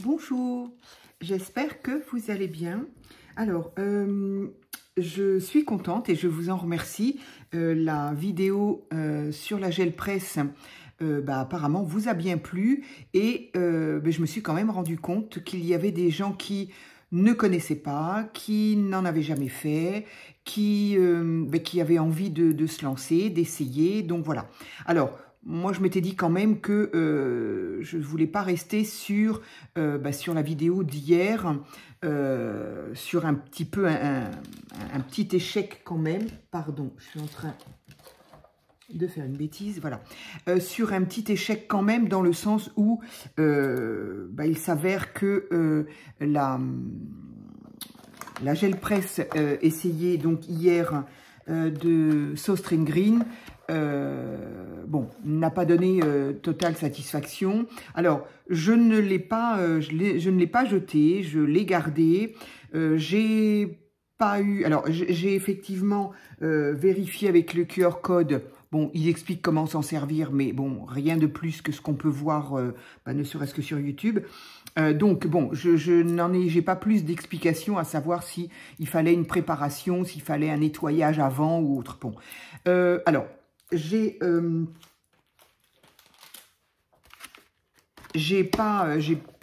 Bonjour, j'espère que vous allez bien. Alors, je suis contente et je vous en remercie. La vidéo sur la gel presse, apparemment, vous a bien plu et je me suis quand même rendu compte qu'il y avait des gens qui ne connaissaient pas, qui n'en avaient jamais fait, qui avaient envie de se lancer, d'essayer. Donc voilà. Alors, moi, je m'étais dit quand même que je ne voulais pas rester sur la vidéo d'hier, sur un petit peu un petit échec quand même. Pardon, je suis en train de faire une bêtise, voilà. Sur un petit échec quand même, dans le sens où il s'avère que la gel presse essayée donc hier de So String Green, n'a pas donné totale satisfaction. Alors, je ne l'ai pas jeté, je l'ai gardé. J'ai pas eu... Alors, j'ai effectivement vérifié avec le QR code. Bon, il explique comment s'en servir, mais bon, rien de plus que ce qu'on peut voir, ne serait-ce que sur YouTube. Donc, bon, j'ai pas plus d'explications à savoir si il fallait une préparation, s'il fallait un nettoyage avant ou autre. Bon, alors,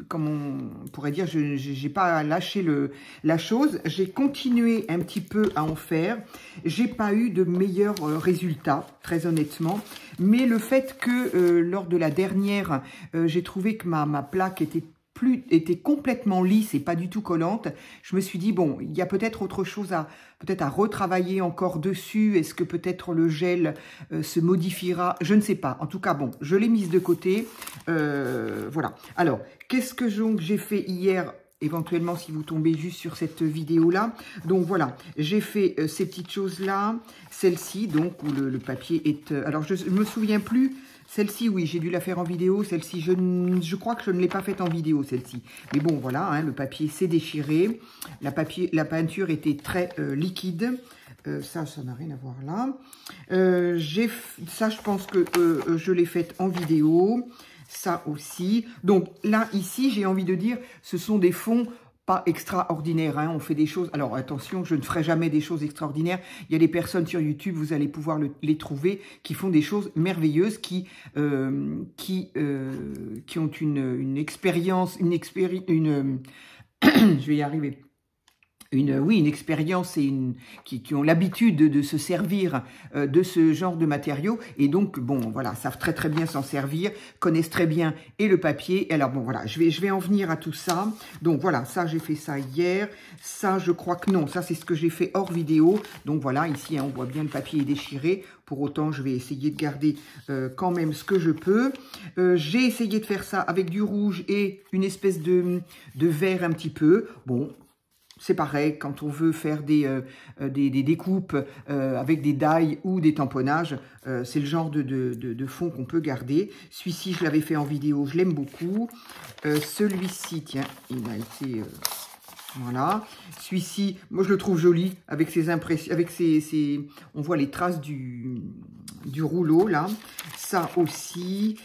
comme on pourrait dire, j'ai pas lâché la chose. J'ai continué un petit peu à en faire. J'ai pas eu de meilleurs résultats, très honnêtement. Mais le fait que lors de la dernière, j'ai trouvé que ma plaque était complètement lisse et pas du tout collante, je me suis dit, bon, il y a peut-être autre chose à retravailler encore dessus. Est-ce que peut-être le gel se modifiera? Je ne sais pas. En tout cas, bon, je l'ai mise de côté. Voilà. Alors, qu'est-ce que j'ai fait hier? Éventuellement, si vous tombez juste sur cette vidéo-là. Donc, voilà, j'ai fait ces petites choses-là. Celle-ci, donc, où le papier est... alors, je ne me souviens plus. Celle-ci, oui, j'ai dû la faire en vidéo. Celle-ci, je crois que je ne l'ai pas faite en vidéo, celle-ci. Mais bon, voilà, hein, le papier s'est déchiré. La peinture était très liquide. Ça n'a rien à voir là. Ça, je pense que je l'ai faite en vidéo. Ça aussi. Donc là, ici, j'ai envie de dire, ce sont des fonds pas extraordinaires, hein. On fait des choses... Alors attention, je ne ferai jamais des choses extraordinaires. Il y a des personnes sur YouTube, vous allez pouvoir les trouver, qui font des choses merveilleuses, qui ont une expérience, je vais y arriver. Une expérience et qui ont l'habitude de se servir de ce genre de matériaux et donc, bon, voilà, savent très très bien s'en servir, connaissent très bien et le papier. Alors, bon, voilà, je vais en venir à tout ça. Donc, voilà, ça, j'ai fait ça hier. Ça, je crois que non, ça, c'est ce que j'ai fait hors vidéo. Donc, voilà, ici, hein, on voit bien le papier est déchiré. Pour autant, je vais essayer de garder quand même ce que je peux. J'ai essayé de faire ça avec du rouge et une espèce de vert un petit peu. Bon, c'est pareil, quand on veut faire des découpes avec des die ou des tamponnages, c'est le genre de fond qu'on peut garder. Celui-ci, je l'avais fait en vidéo, je l'aime beaucoup. Celui-ci, tiens, il a été... voilà. Celui-ci, moi, je le trouve joli avec ses impressions, avec on voit les traces du rouleau, là. Ça aussi,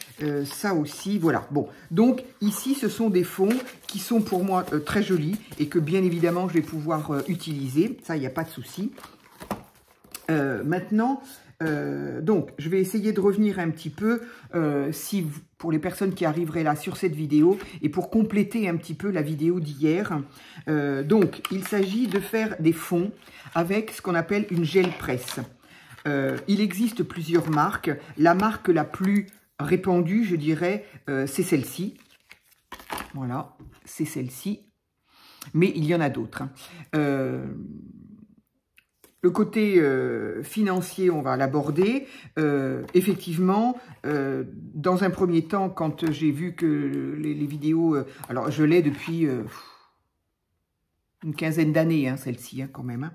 voilà. Bon, donc, ici, ce sont des fonds qui sont pour moi très jolis et que, bien évidemment, je vais pouvoir utiliser. Ça, il n'y a pas de souci. Maintenant... donc, je vais essayer de revenir un petit peu, pour les personnes qui arriveraient là sur cette vidéo, et pour compléter un petit peu la vidéo d'hier. Donc, il s'agit de faire des fonds avec ce qu'on appelle une gel presse. Il existe plusieurs marques. La marque la plus répandue, je dirais, c'est celle-ci. Voilà, c'est celle-ci. Mais il y en a d'autres. Le côté financier, on va l'aborder. Effectivement, dans un premier temps, quand j'ai vu que les vidéos... alors, je l'ai depuis une quinzaine d'années, hein, celle-ci, hein, quand même. Hein.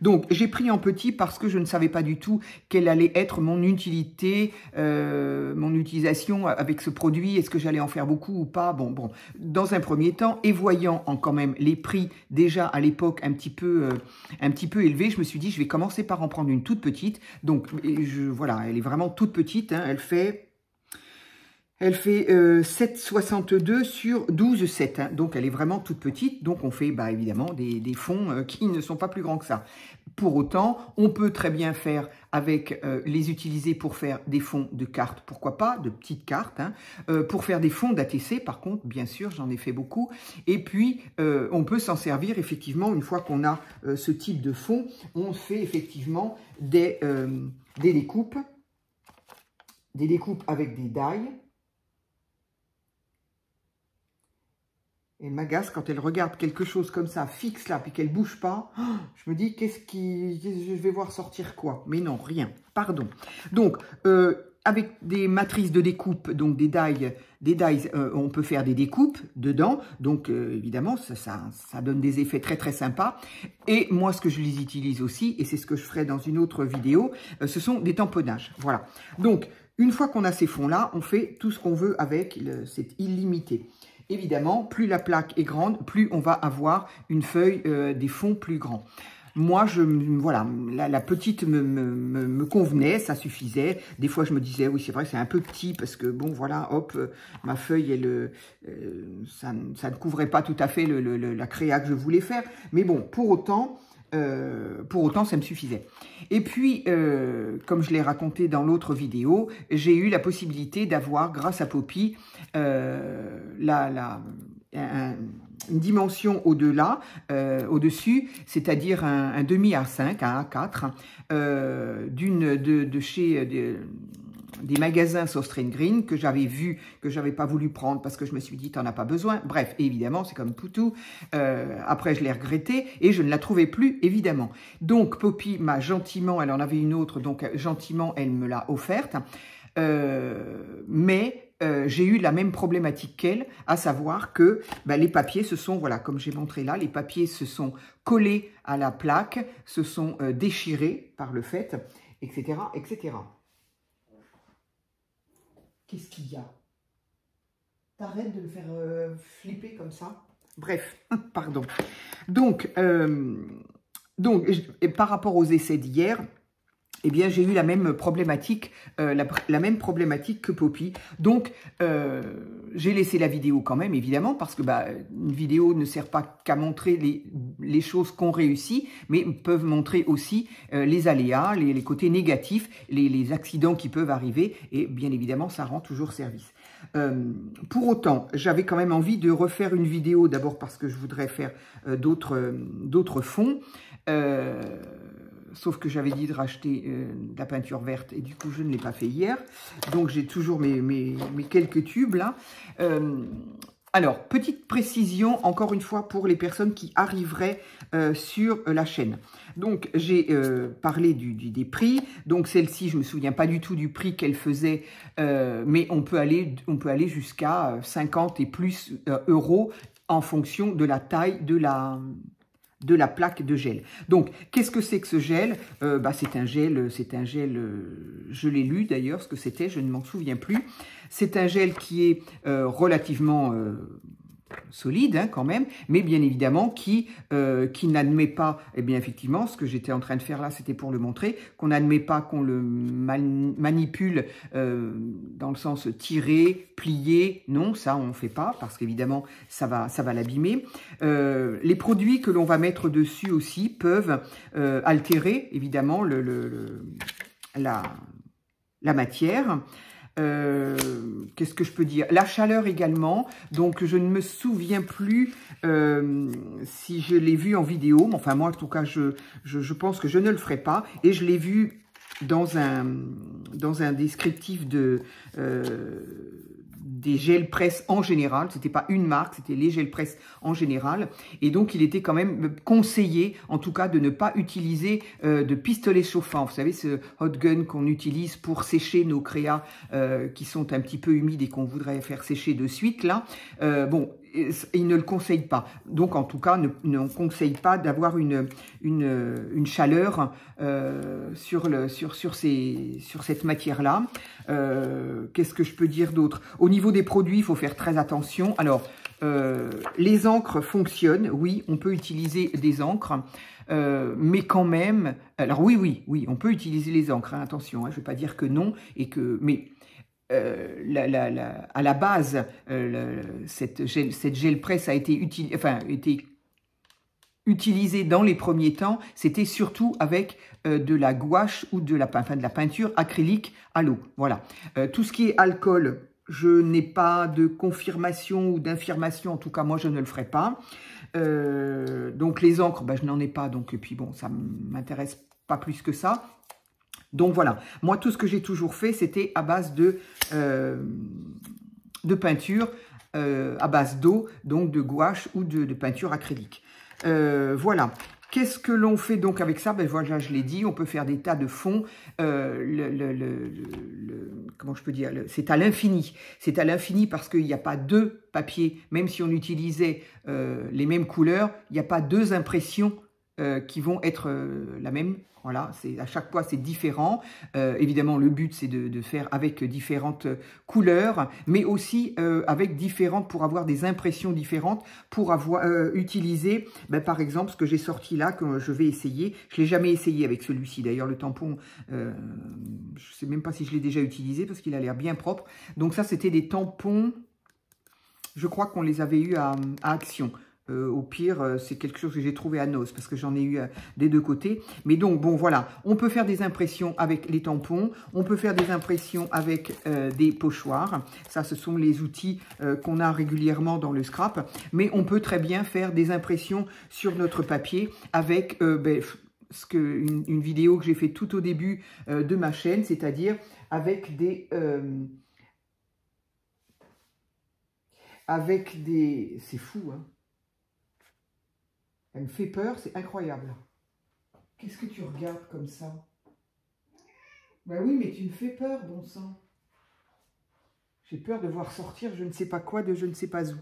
Donc, j'ai pris en petit parce que je ne savais pas du tout quelle allait être mon utilité, mon utilisation avec ce produit. Est-ce que j'allais en faire beaucoup ou pas? Bon, dans un premier temps, et voyant quand même les prix déjà à l'époque un petit peu élevés, je me suis dit, je vais commencer par en prendre une toute petite. Donc, voilà, elle est vraiment toute petite. Hein, elle fait Elle fait 7,62 sur 12,7, hein, donc elle est vraiment toute petite. Donc on fait bah, évidemment des fonds qui ne sont pas plus grands que ça. Pour autant, on peut très bien faire avec les utiliser pour faire des fonds de cartes, pourquoi pas, de petites cartes. Hein, pour faire des fonds d'ATC, par contre, bien sûr, j'en ai fait beaucoup. Et puis, on peut s'en servir effectivement, une fois qu'on a ce type de fond, on fait effectivement des découpes avec des die. Elle m'agace quand elle regarde quelque chose comme ça, fixe là, puis qu'elle bouge pas. Je me dis, je vais voir sortir quoi? Mais non, rien, pardon. Donc, avec des matrices de découpe, donc des dies, on peut faire des découpes dedans. Donc, évidemment, ça donne des effets très, très sympas. Et moi, ce que je les utilise aussi, et c'est ce que je ferai dans une autre vidéo, ce sont des tamponnages. Voilà. Donc, une fois qu'on a ces fonds-là, on fait tout ce qu'on veut avec, c'est illimité. Évidemment, plus la plaque est grande, plus on va avoir une feuille des fonds plus grands. Moi, voilà, la petite me convenait, ça suffisait. Des fois, je me disais, oui, c'est vrai, c'est un peu petit parce que, bon, voilà, hop, ma feuille, ça ne couvrait pas tout à fait la créa que je voulais faire. Mais bon, pour autant, ça me suffisait. Et puis, comme je l'ai raconté dans l'autre vidéo, j'ai eu la possibilité d'avoir, grâce à Poppy, une dimension au-delà, au-dessus, c'est-à-dire un demi A5, un A4, de chez des magasins Sostrine Green que j'avais vu, que j'avais pas voulu prendre parce que je me suis dit, t'en as pas besoin. Bref, évidemment, c'est comme tout. Après, je l'ai regretté et je ne la trouvais plus, évidemment. Donc, Poppy m'a gentiment, elle en avait une autre, donc gentiment, elle me l'a offerte. Mais j'ai eu la même problématique qu'elle, à savoir que les papiers se sont, voilà, comme j'ai montré là, les papiers se sont collés à la plaque, se sont déchirés par le fait, etc., etc. Qu'est-ce qu'il y a? T'arrêtes de me faire flipper comme ça? Bref, pardon. Donc, par rapport aux essais d'hier, eh bien, j'ai eu la même problématique, que Poppy. Donc, j'ai laissé la vidéo quand même, évidemment, parce que une vidéo ne sert pas qu'à montrer les choses qu'on réussit, mais peuvent montrer aussi les aléas, les côtés négatifs, les accidents qui peuvent arriver, et bien évidemment, ça rend toujours service. Pour autant, j'avais quand même envie de refaire une vidéo, d'abord parce que je voudrais faire d'autres fonds, sauf que j'avais dit de racheter de la peinture verte et du coup, je ne l'ai pas fait hier. Donc, j'ai toujours mes quelques tubes là. Alors, petite précision, encore une fois, pour les personnes qui arriveraient sur la chaîne. Donc, j'ai parlé des prix. Donc, celle-ci, je ne me souviens pas du tout du prix qu'elle faisait, mais on peut aller jusqu'à 50 et plus euros en fonction de la taille de la plaque de gel. Donc, qu'est-ce que c'est que ce gel? C'est un gel, je l'ai lu d'ailleurs, ce que c'était, je ne m'en souviens plus. C'est un gel qui est relativement solide quand même, mais bien évidemment qui n'admet pas, eh bien effectivement, ce que j'étais en train de faire là, c'était pour le montrer, qu'on n'admet pas qu'on le manipule dans le sens tirer, plier, non, ça on ne fait pas, parce qu'évidemment ça va l'abîmer. Les produits que l'on va mettre dessus aussi peuvent altérer évidemment la matière. Qu'est-ce que je peux dire? La chaleur également, donc je ne me souviens plus si je l'ai vu en vidéo, mais enfin moi en tout cas je pense que je ne le ferai pas, et je l'ai vu dans un descriptif des gels presse en général. C'était pas une marque, c'était les gels presse en général. Et donc, il était quand même conseillé, en tout cas, de ne pas utiliser de pistolet chauffant. Vous savez, ce hot gun qu'on utilise pour sécher nos créas qui sont un petit peu humides et qu'on voudrait faire sécher de suite, là. Bon, il ne le conseille pas. Donc, en tout cas, ne conseille pas d'avoir une chaleur sur cette matière-là. Qu'est-ce que je peux dire d'autre? Au niveau des produits, il faut faire très attention. Alors, les encres fonctionnent. Oui, on peut utiliser des encres. Mais quand même... Alors, oui, on peut utiliser les encres. Hein, attention, hein, je ne vais pas dire que non. Mais à la base, cette gel presse a été utilisée dans les premiers temps, c'était surtout avec de la gouache ou de la peinture acrylique à l'eau. Voilà. Tout ce qui est alcool, je n'ai pas de confirmation ou d'infirmation, en tout cas moi je ne le ferai pas. Donc les encres, ben, je n'en ai pas, donc et puis bon, ça m'intéresse pas plus que ça. Donc voilà, moi tout ce que j'ai toujours fait, c'était à base de peinture, à base d'eau, donc de gouache ou de peinture acrylique. Voilà. Qu'est-ce que l'on fait donc avec ça? Ben voilà, je l'ai dit, on peut faire des tas de fonds. Comment je peux dire? C'est à l'infini. C'est à l'infini parce qu'il n'y a pas deux papiers. Même si on utilisait les mêmes couleurs, il n'y a pas deux impressions qui vont être la même. Voilà, à chaque fois c'est différent. Évidemment, le but c'est de faire avec différentes couleurs, mais aussi avec différentes, pour avoir des impressions différentes, pour avoir utilisé, ben, par exemple, ce que j'ai sorti là, que je vais essayer. Je ne l'ai jamais essayé avec celui-ci. D'ailleurs, le tampon, je ne sais même pas si je l'ai déjà utilisé parce qu'il a l'air bien propre. Donc ça, c'était des tampons, je crois qu'on les avait eus à Action. Au pire, c'est quelque chose que j'ai trouvé à Noz, parce que j'en ai eu des deux côtés. Mais donc, bon, voilà, on peut faire des impressions avec les tampons, on peut faire des impressions avec des pochoirs. Ça, ce sont les outils qu'on a régulièrement dans le scrap. Mais on peut très bien faire des impressions sur notre papier avec une vidéo que j'ai fait tout au début de ma chaîne, c'est-à-dire avec des... c'est fou, hein. Elle me fait peur, c'est incroyable. Qu'est-ce que tu regardes comme ça? Ben oui, mais tu me fais peur, bon sang. J'ai peur de voir sortir je ne sais pas quoi de je ne sais pas où.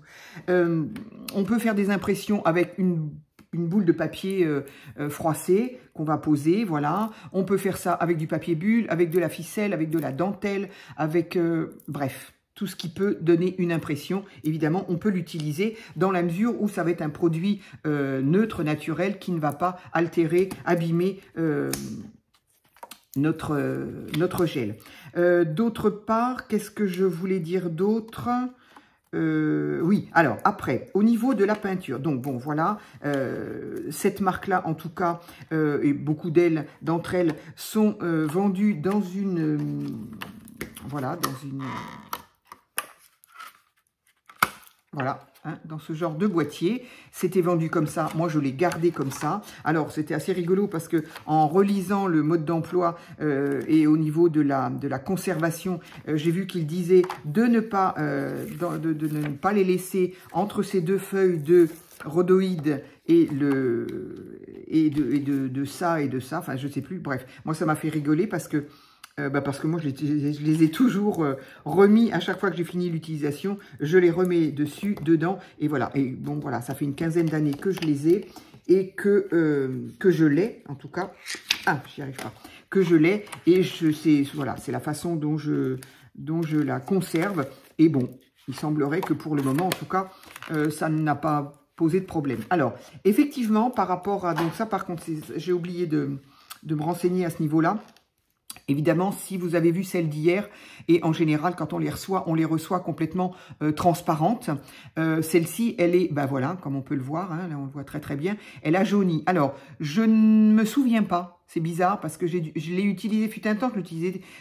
On peut faire des impressions avec une boule de papier froissé qu'on va poser, voilà. On peut faire ça avec du papier bulle, avec de la ficelle, avec de la dentelle, avec... bref. Tout ce qui peut donner une impression, évidemment, on peut l'utiliser dans la mesure où ça va être un produit neutre, naturel, qui ne va pas altérer, abîmer notre gel. D'autre part, qu'est-ce que je voulais dire d'autre ? Oui, alors après, au niveau de la peinture, donc bon, voilà, cette marque-là, en tout cas, et beaucoup d'entre elles sont vendues dans une... voilà, dans une... Voilà, hein, dans ce genre de boîtier. C'était vendu comme ça. Moi, je l'ai gardé comme ça. Alors, c'était assez rigolo parce que en relisant le mode d'emploi et au niveau de la conservation, j'ai vu qu'il disait de ne pas, de ne pas les laisser entre ces deux feuilles de rhodoïde et de ça et de ça. Enfin, je ne sais plus. Bref, moi, ça m'a fait rigoler parce que moi, je les ai toujours remis à chaque fois que j'ai fini l'utilisation. Je les remets dessus, dedans. Et voilà. Et bon, voilà, ça fait une quinzaine d'années que je les ai et que je l'ai, en tout cas. Ah, j'y arrive pas. Que je l'ai. Et voilà, c'est la façon dont je la conserve. Et bon, il semblerait que pour le moment, en tout cas, ça n'a pas posé de problème. Alors, effectivement, par rapport à... Donc ça, par contre, j'ai oublié de me renseigner à ce niveau-là. Évidemment, si vous avez vu celle d'hier, et en général, quand on les reçoit complètement transparentes. Celle-ci, elle est, ben voilà, comme on peut le voir, hein, là on le voit très très bien, elle a jauni. Alors, je ne me souviens pas, c'est bizarre, parce que je l'ai utilisé, fut un temps,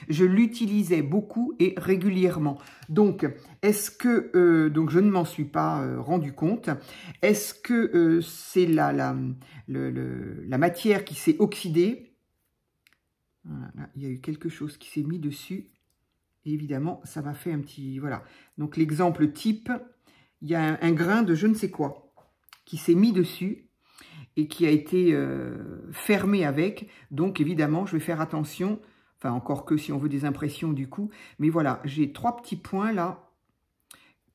je l'utilisais beaucoup et régulièrement. Donc, est-ce que, donc je ne m'en suis pas rendu compte, est-ce que c'est la matière qui s'est oxydée? Voilà, là, il y a eu quelque chose qui s'est mis dessus. Et évidemment, ça m'a fait un petit... Voilà. Donc, l'exemple type, il y a un grain de je ne sais quoi qui s'est mis dessus et qui a été fermé avec. Donc, évidemment, je vais faire attention. Enfin, encore que si on veut des impressions du coup. Mais voilà, j'ai 3 petits points là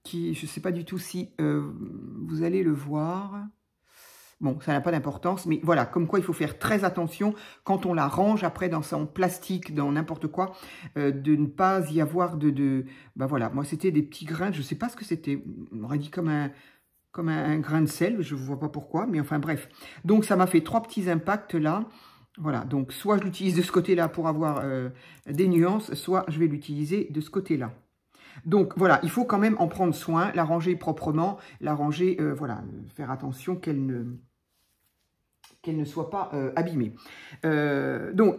qui, je ne sais pas du tout si vous allez le voir. Bon, ça n'a pas d'importance, mais voilà, comme quoi il faut faire très attention quand on la range après dans son plastique, dans n'importe quoi, de ne pas y avoir ben voilà, moi c'était des petits grains, je ne sais pas ce que c'était, on aurait dit comme un grain de sel, je ne vois pas pourquoi, mais enfin bref. Donc ça m'a fait 3 petits impacts là, Voilà, donc soit je l'utilise de ce côté-là pour avoir des nuances, soit je vais l'utiliser de ce côté-là. Donc voilà, il faut quand même en prendre soin, la ranger proprement, la ranger, voilà, faire attention qu'elle ne soit pas abîmée. Donc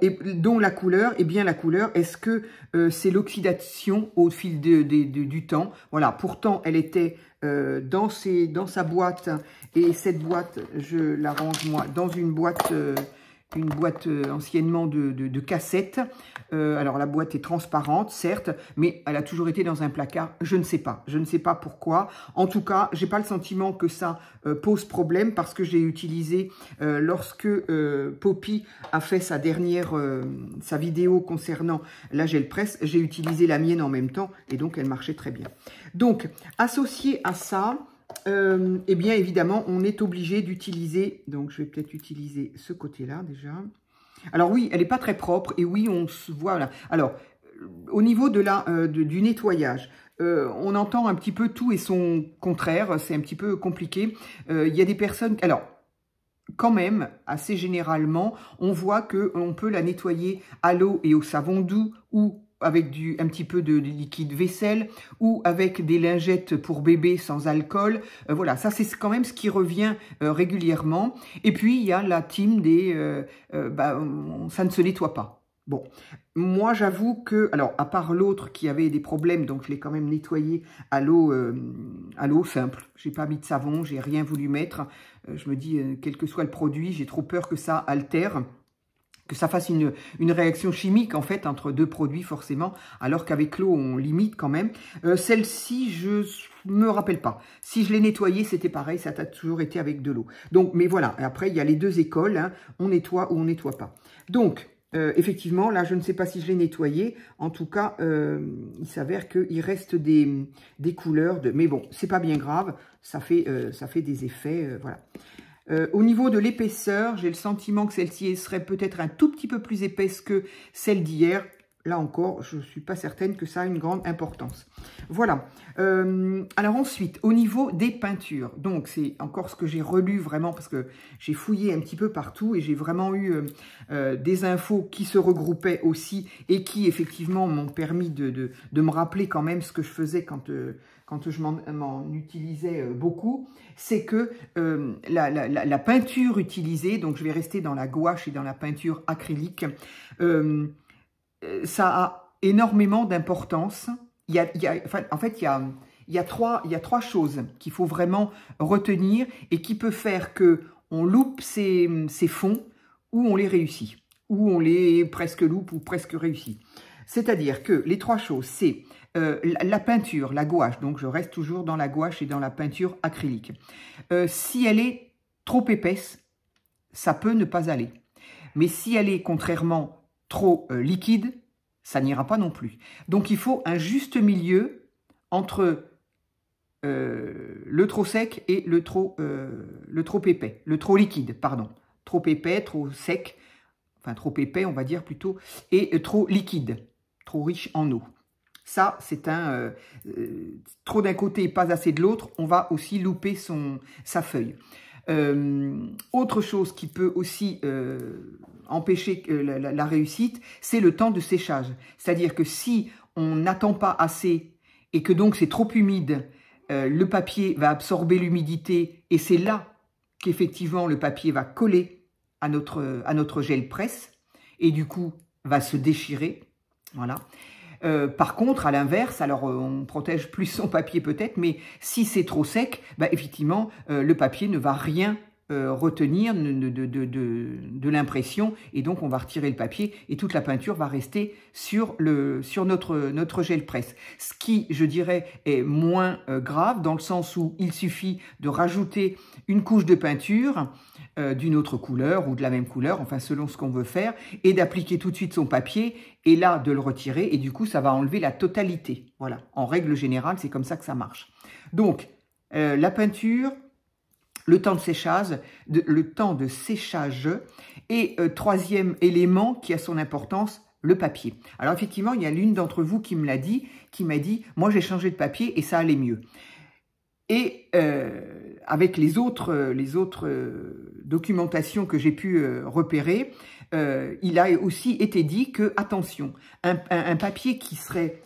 la couleur, eh bien la couleur, est-ce que c'est l'oxydation au fil du temps? Voilà, pourtant elle était dans sa boîte, et cette boîte, je la range moi dans une boîte anciennement de cassettes. Alors la boîte est transparente, certes, mais elle a toujours été dans un placard. Je ne sais pas pourquoi. En tout cas, j'ai pas le sentiment que ça pose problème, parce que j'ai utilisé lorsque Poppy a fait sa vidéo concernant la gel presse, j'ai utilisé la mienne en même temps et donc elle marchait très bien. Donc associé à ça, eh bien, évidemment, on est obligé d'utiliser, donc je vais peut-être utiliser ce côté-là déjà. Alors oui, elle n'est pas très propre, et oui, on se voit là. Alors, au niveau du nettoyage, on entend un petit peu tout et son contraire, c'est un petit peu compliqué. Il y a des personnes... Alors, quand même, assez généralement, on voit qu'on peut la nettoyer à l'eau et au savon doux, ou avec un petit peu de liquide vaisselle, ou avec des lingettes pour bébé sans alcool. Voilà, ça c'est quand même ce qui revient régulièrement. Et puis il y a la team des ça ne se nettoie pas. Bon, moi j'avoue que, alors à part l'autre qui avait des problèmes, donc je l'ai quand même nettoyé à l'eau simple. J'ai pas mis de savon, j'ai rien voulu mettre. Je me dis, quel que soit le produit, j'ai trop peur que ça altère, que ça fasse une réaction chimique, en fait, entre deux produits, forcément, alors qu'avec l'eau, on limite quand même. Celle-ci, je me rappelle pas. Si je l'ai nettoyée, c'était pareil, ça a toujours été avec de l'eau. Donc, mais voilà, après, il y a les deux écoles, hein, on nettoie ou on nettoie pas. Donc, effectivement, là, je ne sais pas si je l'ai nettoyé. En tout cas, il s'avère qu'il reste des couleurs. Mais bon, c'est pas bien grave, ça fait des effets, voilà. Au niveau de l'épaisseur, j'ai le sentiment que celle-ci serait peut-être un tout petit peu plus épaisse que celle d'hier. Là encore, je ne suis pas certaine que ça a une grande importance. Voilà. Alors ensuite, au niveau des peintures, donc c'est encore ce que j'ai relu vraiment, parce que j'ai fouillé un petit peu partout et j'ai vraiment eu des infos qui se regroupaient aussi et qui effectivement m'ont permis de me rappeler quand même ce que je faisais quand je m'en utilisais beaucoup. C'est que la peinture utilisée, donc je vais rester dans la gouache et dans la peinture acrylique, ça a énormément d'importance. En fait, il y a trois choses qu'il faut vraiment retenir et qui peut faire que on loupe ces fonds, ou on les réussit, ou on les presque loupe ou presque réussit. C'est-à-dire que les trois choses, c'est la peinture, la gouache, donc je reste toujours dans la gouache et dans la peinture acrylique. Si elle est trop épaisse, ça peut ne pas aller. Mais si elle est contrairement trop liquide, ça n'ira pas non plus. Donc il faut un juste milieu entre le trop sec et le trop épais, le trop liquide, pardon. Trop épais, trop sec, enfin trop épais on va dire plutôt, et trop liquide, trop riche en eau. Ça, c'est trop d'un côté et pas assez de l'autre, on va aussi louper sa feuille. Autre chose qui peut aussi empêcher la réussite, c'est le temps de séchage. C'est-à-dire que si on n'attend pas assez et que donc c'est trop humide, le papier va absorber l'humidité et c'est là qu'effectivement le papier va coller à notre gel presse et du coup va se déchirer. Voilà. Par contre, à l'inverse, alors on protège plus son papier peut-être, mais si c'est trop sec, bah, effectivement, le papier ne va rien retenir de l'impression et donc on va retirer le papier et toute la peinture va rester sur notre gel presse. Ce qui, je dirais, est moins grave dans le sens où il suffit de rajouter une couche de peinture d'une autre couleur ou de la même couleur, enfin selon ce qu'on veut faire, et d'appliquer tout de suite son papier et là de le retirer et du coup ça va enlever la totalité. Voilà, en règle générale, c'est comme ça que ça marche. Donc, la peinture, le temps de séchage et troisième élément qui a son importance, le papier. Alors effectivement, il y a l'une d'entre vous qui me l'a dit, qui m'a dit, moi j'ai changé de papier et ça allait mieux. Et avec les autres documentations que j'ai pu repérer, il a aussi été dit que, attention, un papier qui serait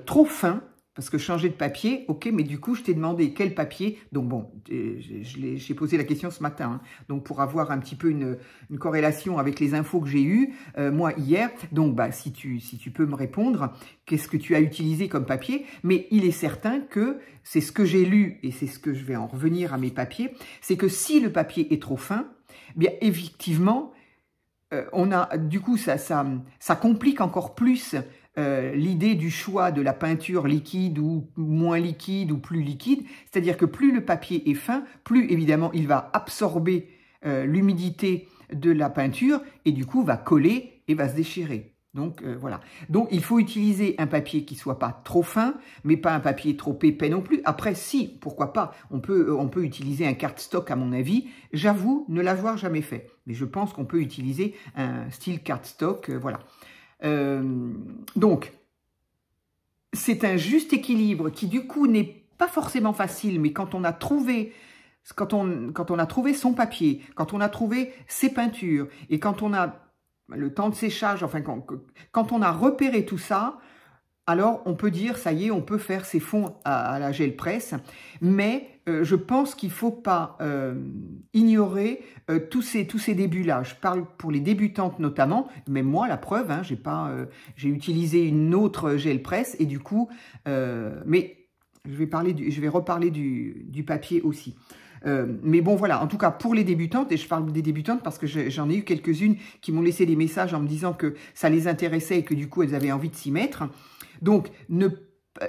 trop fin, parce que changer de papier, ok, mais du coup, je t'ai demandé quel papier. Donc bon, j'ai posé la question ce matin, hein, donc pour avoir un petit peu une corrélation avec les infos que j'ai eues, moi, hier. Donc, bah, si tu peux me répondre, qu'est-ce que tu as utilisé comme papier? Mais il est certain que, c'est ce que j'ai lu, et c'est ce que je vais en revenir à mes papiers, c'est que si le papier est trop fin, eh bien, effectivement, du coup, ça complique encore plus l'idée du choix de la peinture liquide ou moins liquide ou plus liquide, c'est-à-dire que plus le papier est fin, plus évidemment il va absorber l'humidité de la peinture et du coup va coller et va se déchirer. Donc voilà. Donc il faut utiliser un papier qui soit pas trop fin, mais pas un papier trop épais non plus. Après, si, pourquoi pas, on peut utiliser un cardstock à mon avis. J'avoue ne l'avoir jamais fait, mais je pense qu'on peut utiliser un style cardstock, voilà. Donc, c'est un juste équilibre qui du coup n'est pas forcément facile, mais quand on a trouvé, quand on a trouvé son papier, quand on a trouvé ses peintures, et quand on a le temps de séchage, enfin quand on a repéré tout ça, alors on peut dire, ça y est, on peut faire ses fonds à la gel presse, mais je pense qu'il ne faut pas ignorer tous ces débuts-là. Je parle pour les débutantes notamment, même moi, la preuve, hein, j'ai utilisé une autre gel presse et du coup, mais je vais reparler du papier aussi. Mais bon, voilà, en tout cas, pour les débutantes, et je parle des débutantes parce que j'en ai eu quelques-unes qui m'ont laissé des messages en me disant que ça les intéressait et que du coup, elles avaient envie de s'y mettre. Donc,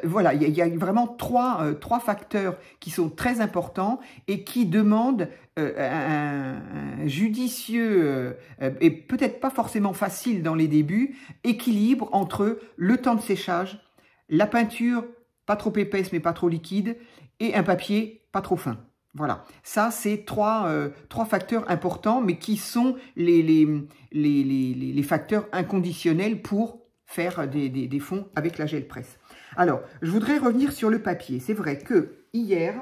voilà, il y a vraiment trois facteurs qui sont très importants et qui demandent un judicieux et peut-être pas forcément facile dans les débuts, équilibre entre le temps de séchage, la peinture pas trop épaisse mais pas trop liquide et un papier pas trop fin. Voilà, ça c'est trois facteurs importants mais qui sont les facteurs inconditionnels pour faire des fonds avec la gel presse. Alors, je voudrais revenir sur le papier. C'est vrai que hier,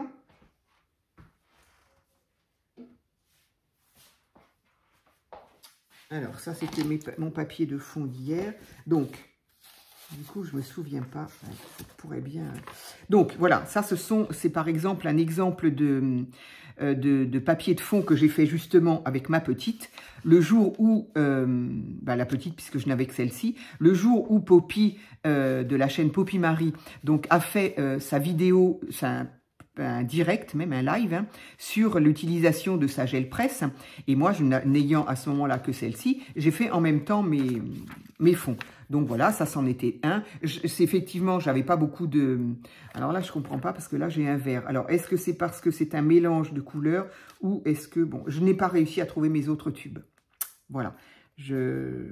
alors ça c'était mon papier de fond d'hier. Donc, du coup, je ne me souviens pas. Ça pourrait bien. Donc voilà, ça c'est par exemple un exemple de papier de fond que j'ai fait justement avec ma petite. Le jour où, la petite, puisque je n'avais que celle-ci, le jour où Poppy, de la chaîne Poppy Marie, donc a fait sa vidéo, un direct, même un live, hein, sur l'utilisation de sa gel presse. Et moi, n'ayant à ce moment-là que celle-ci, j'ai fait en même temps mes fonds. Donc voilà, ça c'en était un. Effectivement, j'avais pas beaucoup de... Alors là, je comprends pas parce que là, j'ai un vert. Alors, est-ce que c'est parce que c'est un mélange de couleurs ou est-ce que... Bon, je n'ai pas réussi à trouver mes autres tubes. Voilà. Je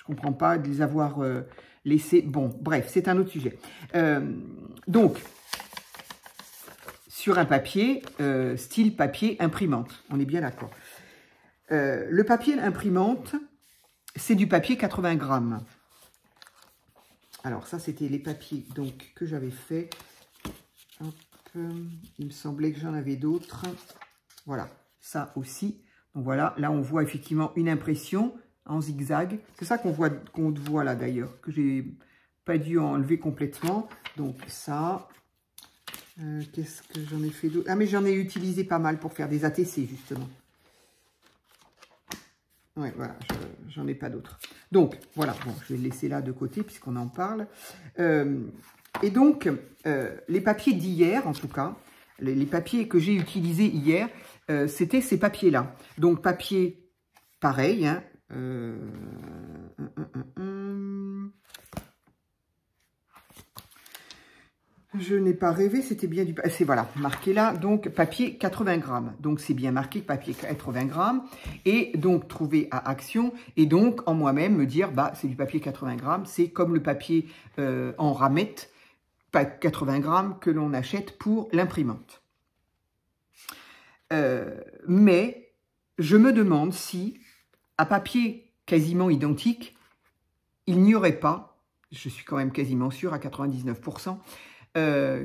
comprends pas de les avoir laissés... Bon, bref, c'est un autre sujet. Donc, sur un papier, style papier imprimante. On est bien d'accord. Le papier imprimante... C'est du papier 80 grammes. Alors, ça, c'était les papiers donc, que j'avais fait. Hop, il me semblait que j'en avais d'autres. Voilà, ça aussi. Donc voilà, là, on voit effectivement une impression en zigzag. C'est ça qu'on voit là, d'ailleurs, que j'ai pas dû enlever complètement. Donc, ça. Qu'est-ce que j'en ai fait d'autre? Ah, mais j'en ai utilisé pas mal pour faire des ATC, justement. Ouais, voilà, j'en ai pas d'autres. Donc, voilà, bon, je vais le laisser là de côté puisqu'on en parle. Et donc, les papiers d'hier, en tout cas, les papiers que j'ai utilisés hier, c'était ces papiers-là. Donc, papier pareil, hein. Je n'ai pas rêvé, c'était bien du... C'est voilà, marqué là, donc papier 80 grammes. Donc c'est bien marqué papier 80 grammes. Et donc trouver à Action. Et donc en moi-même me dire, bah c'est du papier 80 grammes. C'est comme le papier en ramette, 80 grammes que l'on achète pour l'imprimante. Mais je me demande si, à papier quasiment identique, il n'y aurait pas, je suis quand même quasiment sûre à 99%,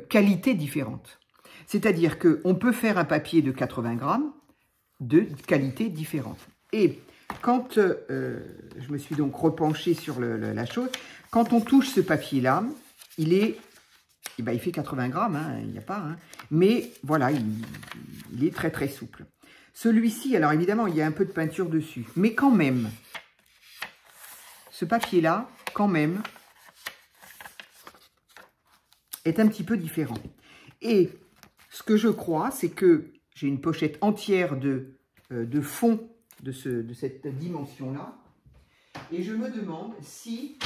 qualité différente. C'est-à-dire qu'on peut faire un papier de 80 grammes de qualité différente. Et quand je me suis donc repenchée sur la chose, quand on touche ce papier-là, il est, eh ben, il fait 80 grammes, hein, il n'y a pas, hein, mais voilà, il est très très souple. Celui-ci, alors évidemment, il y a un peu de peinture dessus, mais quand même, ce papier-là, quand même, est un petit peu différent. Et ce que je crois, c'est que j'ai une pochette entière de fond de cette dimension-là. Et je me demande si...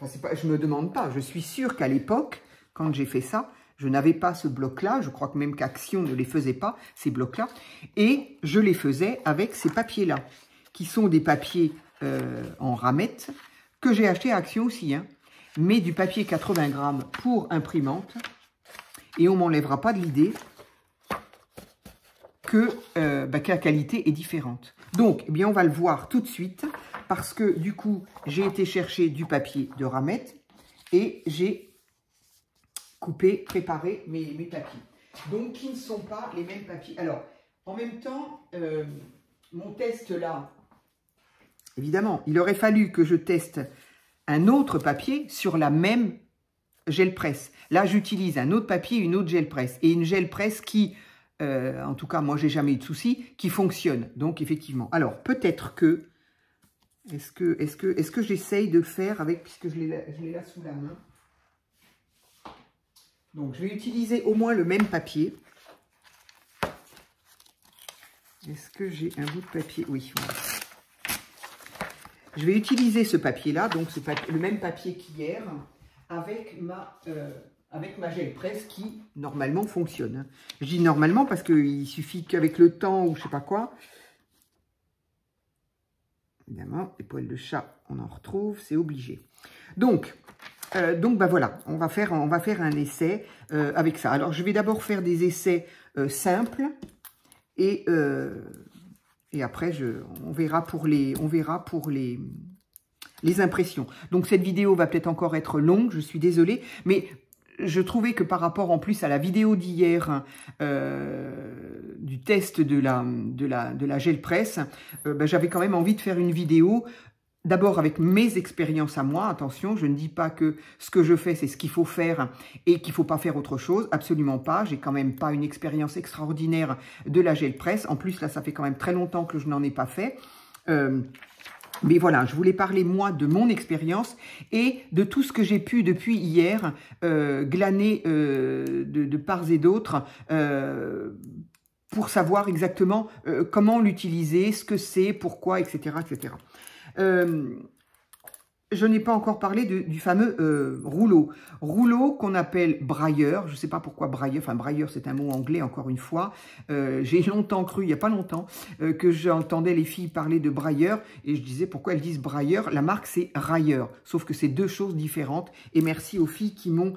Enfin, c'est pas, je me demande pas, je suis sûre qu'à l'époque, quand j'ai fait ça, je n'avais pas ce bloc-là. Je crois que même qu'Action ne les faisait pas, ces blocs-là. Et je les faisais avec ces papiers-là, qui sont des papiers en ramette, que j'ai acheté à Action aussi, hein, mais du papier 80 grammes pour imprimante. Et on ne m'enlèvera pas de l'idée que la qualité est différente. Donc, eh bien, on va le voir tout de suite, parce que du coup, j'ai été chercher du papier de ramette et j'ai préparé mes papiers. Donc, qui ne sont pas les mêmes papiers. Alors, en même temps, mon test là, évidemment, il aurait fallu que je teste un autre papier sur la même gel presse. Là, j'utilise un autre papier, une autre gel presse. Et une gel presse qui, en tout cas, moi, j'ai jamais eu de souci, qui fonctionne. Donc, effectivement. Alors, peut-être que... Est-ce que j'essaye de faire avec... Puisque je l'ai là sous la main. Donc, je vais utiliser au moins le même papier. Est-ce que j'ai un bout de papier? Oui, voilà. Je vais utiliser ce papier-là, donc le même papier qu'hier, avec ma gel presse qui, normalement, fonctionne. Je dis normalement parce qu'il suffit qu'avec le temps ou je sais pas quoi. Évidemment, les poils de chat, on en retrouve, c'est obligé. Donc bah voilà, on va faire un essai avec ça. Alors, je vais d'abord faire des essais simples et après, on verra pour les impressions. Donc, cette vidéo va peut-être encore être longue, je suis désolée, mais je trouvais que par rapport en plus à la vidéo d'hier du test de la gel presse, j'avais quand même envie de faire une vidéo d'abord avec mes expériences à moi. Attention, je ne dis pas que ce que je fais, c'est ce qu'il faut faire et qu'il ne faut pas faire autre chose. Absolument pas. J'ai quand même pas une expérience extraordinaire de la gel presse. En plus, là, ça fait quand même très longtemps que je n'en ai pas fait. Mais voilà, je voulais parler, moi, de mon expérience et de tout ce que j'ai pu, depuis hier, glaner de part et d'autre pour savoir exactement comment l'utiliser, ce que c'est, pourquoi, etc., etc. Je n'ai pas encore parlé du fameux rouleau. Rouleau qu'on appelle brailleur. Je ne sais pas pourquoi brailleur. Enfin, brailleur, c'est un mot anglais, encore une fois. J'ai longtemps cru, il n'y a pas longtemps, que j'entendais les filles parler de brailleur. Et je disais, pourquoi elles disent brailleur? La marque, c'est railleur. Sauf que c'est deux choses différentes. Et merci aux filles qui m'ont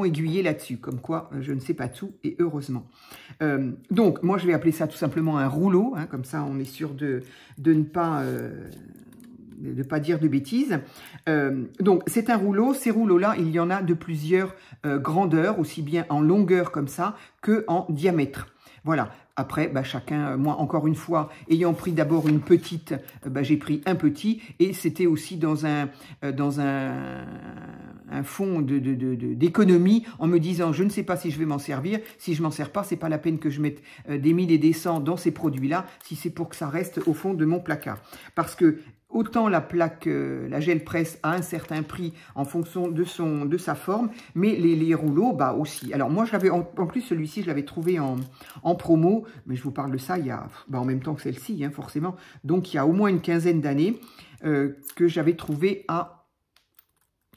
aiguillé là-dessus. Comme quoi, je ne sais pas tout, et heureusement. Donc, moi, je vais appeler ça tout simplement un rouleau. Hein, comme ça, on est sûr de ne pas... dire de bêtises. Donc, c'est un rouleau. Ces rouleaux-là, il y en a de plusieurs grandeurs, aussi bien en longueur comme ça, que en diamètre. Voilà. Après, chacun, moi, encore une fois, ayant pris d'abord une petite, j'ai pris un petit, et c'était aussi dans un fond d'économie, en me disant, je ne sais pas si je vais m'en servir. Si je m'en sers pas, c'est pas la peine que je mette des 1000 et des 100 dans ces produits-là, si c'est pour que ça reste au fond de mon placard. Parce que autant la plaque, la gel presse a un certain prix en fonction de sa forme, mais les rouleaux, aussi. Alors moi, en plus celui-ci, je l'avais trouvé en promo, mais je vous parle de ça il y a, en même temps que celle-ci, hein, forcément. Donc il y a au moins une quinzaine d'années que j'avais trouvé à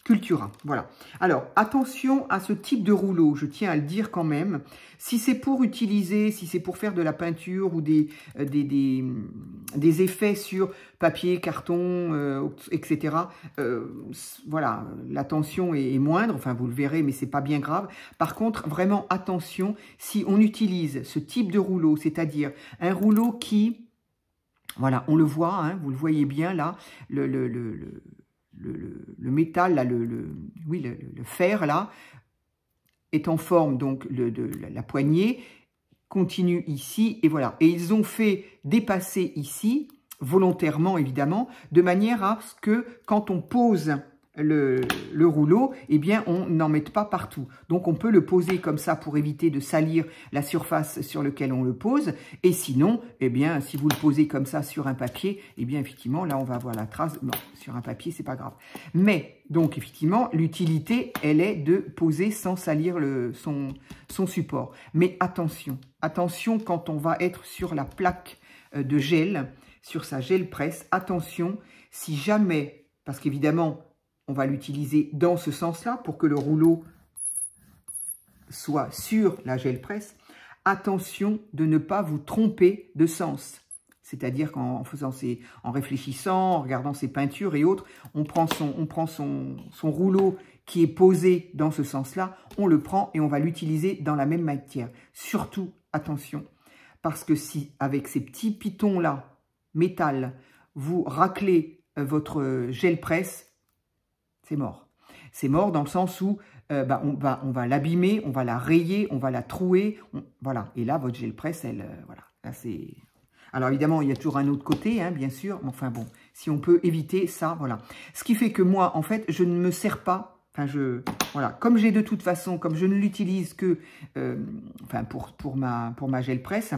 Cultura. Voilà. Alors, attention à ce type de rouleau, je tiens à le dire quand même. Si c'est pour utiliser, si c'est pour faire de la peinture ou des effets sur papier, carton, etc., voilà, l'attention est moindre. Enfin, vous le verrez, mais c'est pas bien grave. Par contre, vraiment attention, si on utilise ce type de rouleau, c'est-à-dire un rouleau qui, voilà, on le voit, hein, vous le voyez bien là, le métal, là, le fer, là, est en forme donc de la poignée continue ici, et voilà. Et ils ont fait dépasser ici, volontairement évidemment, de manière à ce que quand on pose le rouleau, eh bien, on n'en mette pas partout. Donc, on peut le poser comme ça pour éviter de salir la surface sur laquelle on le pose. Et sinon, eh bien, si vous le posez comme ça sur un papier, eh bien, effectivement, là, on va avoir la trace. Non, sur un papier, c'est pas grave. Mais, donc, effectivement, l'utilité, elle est de poser sans salir son support. Mais attention, attention quand on va être sur la plaque de gel, sur sa gel presse, attention, si jamais, parce qu'évidemment, on va l'utiliser dans ce sens-là pour que le rouleau soit sur la gel presse. Attention de ne pas vous tromper de sens. C'est-à-dire qu'en réfléchissant, en regardant ses peintures et autres, on prend son rouleau qui est posé dans ce sens-là, on le prend et on va l'utiliser dans la même matière. Surtout, attention, parce que si avec ces petits pitons-là, métal, vous raclez votre gel presse, c'est mort. C'est mort dans le sens où on va l'abîmer, on va la rayer, on va la trouer. Voilà. Et là, votre gel presse, elle, voilà. Là, c'est... Alors, évidemment, il y a toujours un autre côté, hein, bien sûr. Mais enfin, bon, si on peut éviter ça, voilà. Ce qui fait que moi, en fait, je ne me sers pas. Enfin, voilà. Comme j'ai de toute façon, comme je ne l'utilise que pour ma gel presse,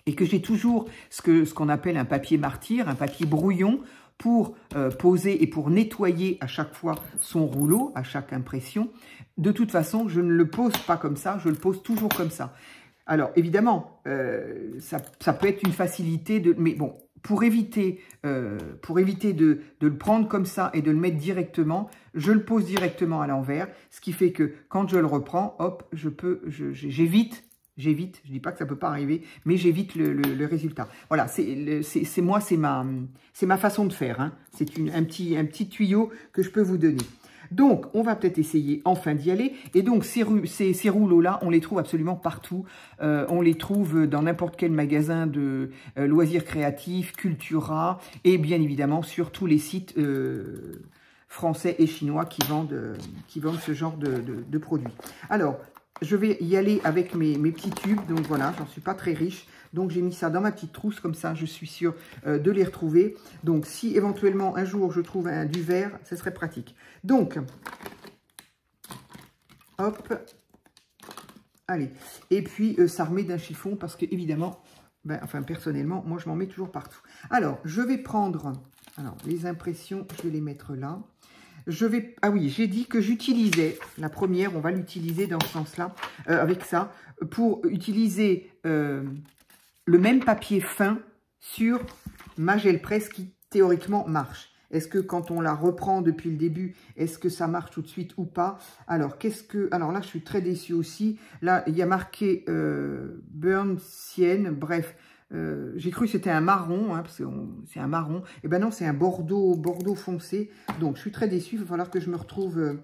et que j'ai toujours ce qu'on appelle un papier martyr, un papier brouillon, pour poser et pour nettoyer à chaque fois son rouleau, à chaque impression. De toute façon, je ne le pose pas comme ça, je le pose toujours comme ça. Alors, évidemment, ça peut être une facilité, mais bon, pour éviter de le prendre comme ça et de le mettre directement, je le pose directement à l'envers, ce qui fait que quand je le reprends, hop, j'évite. J'évite, je ne dis pas que ça ne peut pas arriver, mais j'évite le résultat. Voilà, c'est ma façon de faire. Hein. C'est un petit tuyau que je peux vous donner. Donc, on va peut-être essayer enfin d'y aller. Et donc, ces rouleaux-là, on les trouve absolument partout. On les trouve dans n'importe quel magasin de loisirs créatifs, Cultura, et bien évidemment sur tous les sites français et chinois qui vendent ce genre de produits. Alors, je vais y aller avec mes petits tubes, donc voilà, j'en suis pas très riche. Donc j'ai mis ça dans ma petite trousse, comme ça je suis sûre de les retrouver. Donc si éventuellement un jour je trouve du verre, ce serait pratique. Donc, hop, allez. Et puis s'armer d'un chiffon, parce que évidemment, personnellement, moi je m'en mets toujours partout. Alors, je vais prendre, les impressions, je vais les mettre là. Ah oui, j'ai dit que j'utilisais, la première, on va l'utiliser dans ce sens-là, avec ça, pour utiliser le même papier fin sur ma gel presse qui théoriquement marche. Est-ce que quand on la reprend depuis le début, est-ce que ça marche tout de suite ou pas? Alors, alors là, je suis très déçue aussi. Là, il y a marqué Burn Sienne, bref. J'ai cru que c'était un marron, hein, parce que c'est un marron. Et ben non, c'est un bordeaux foncé. Donc, je suis très déçue. Il va falloir que je me retrouve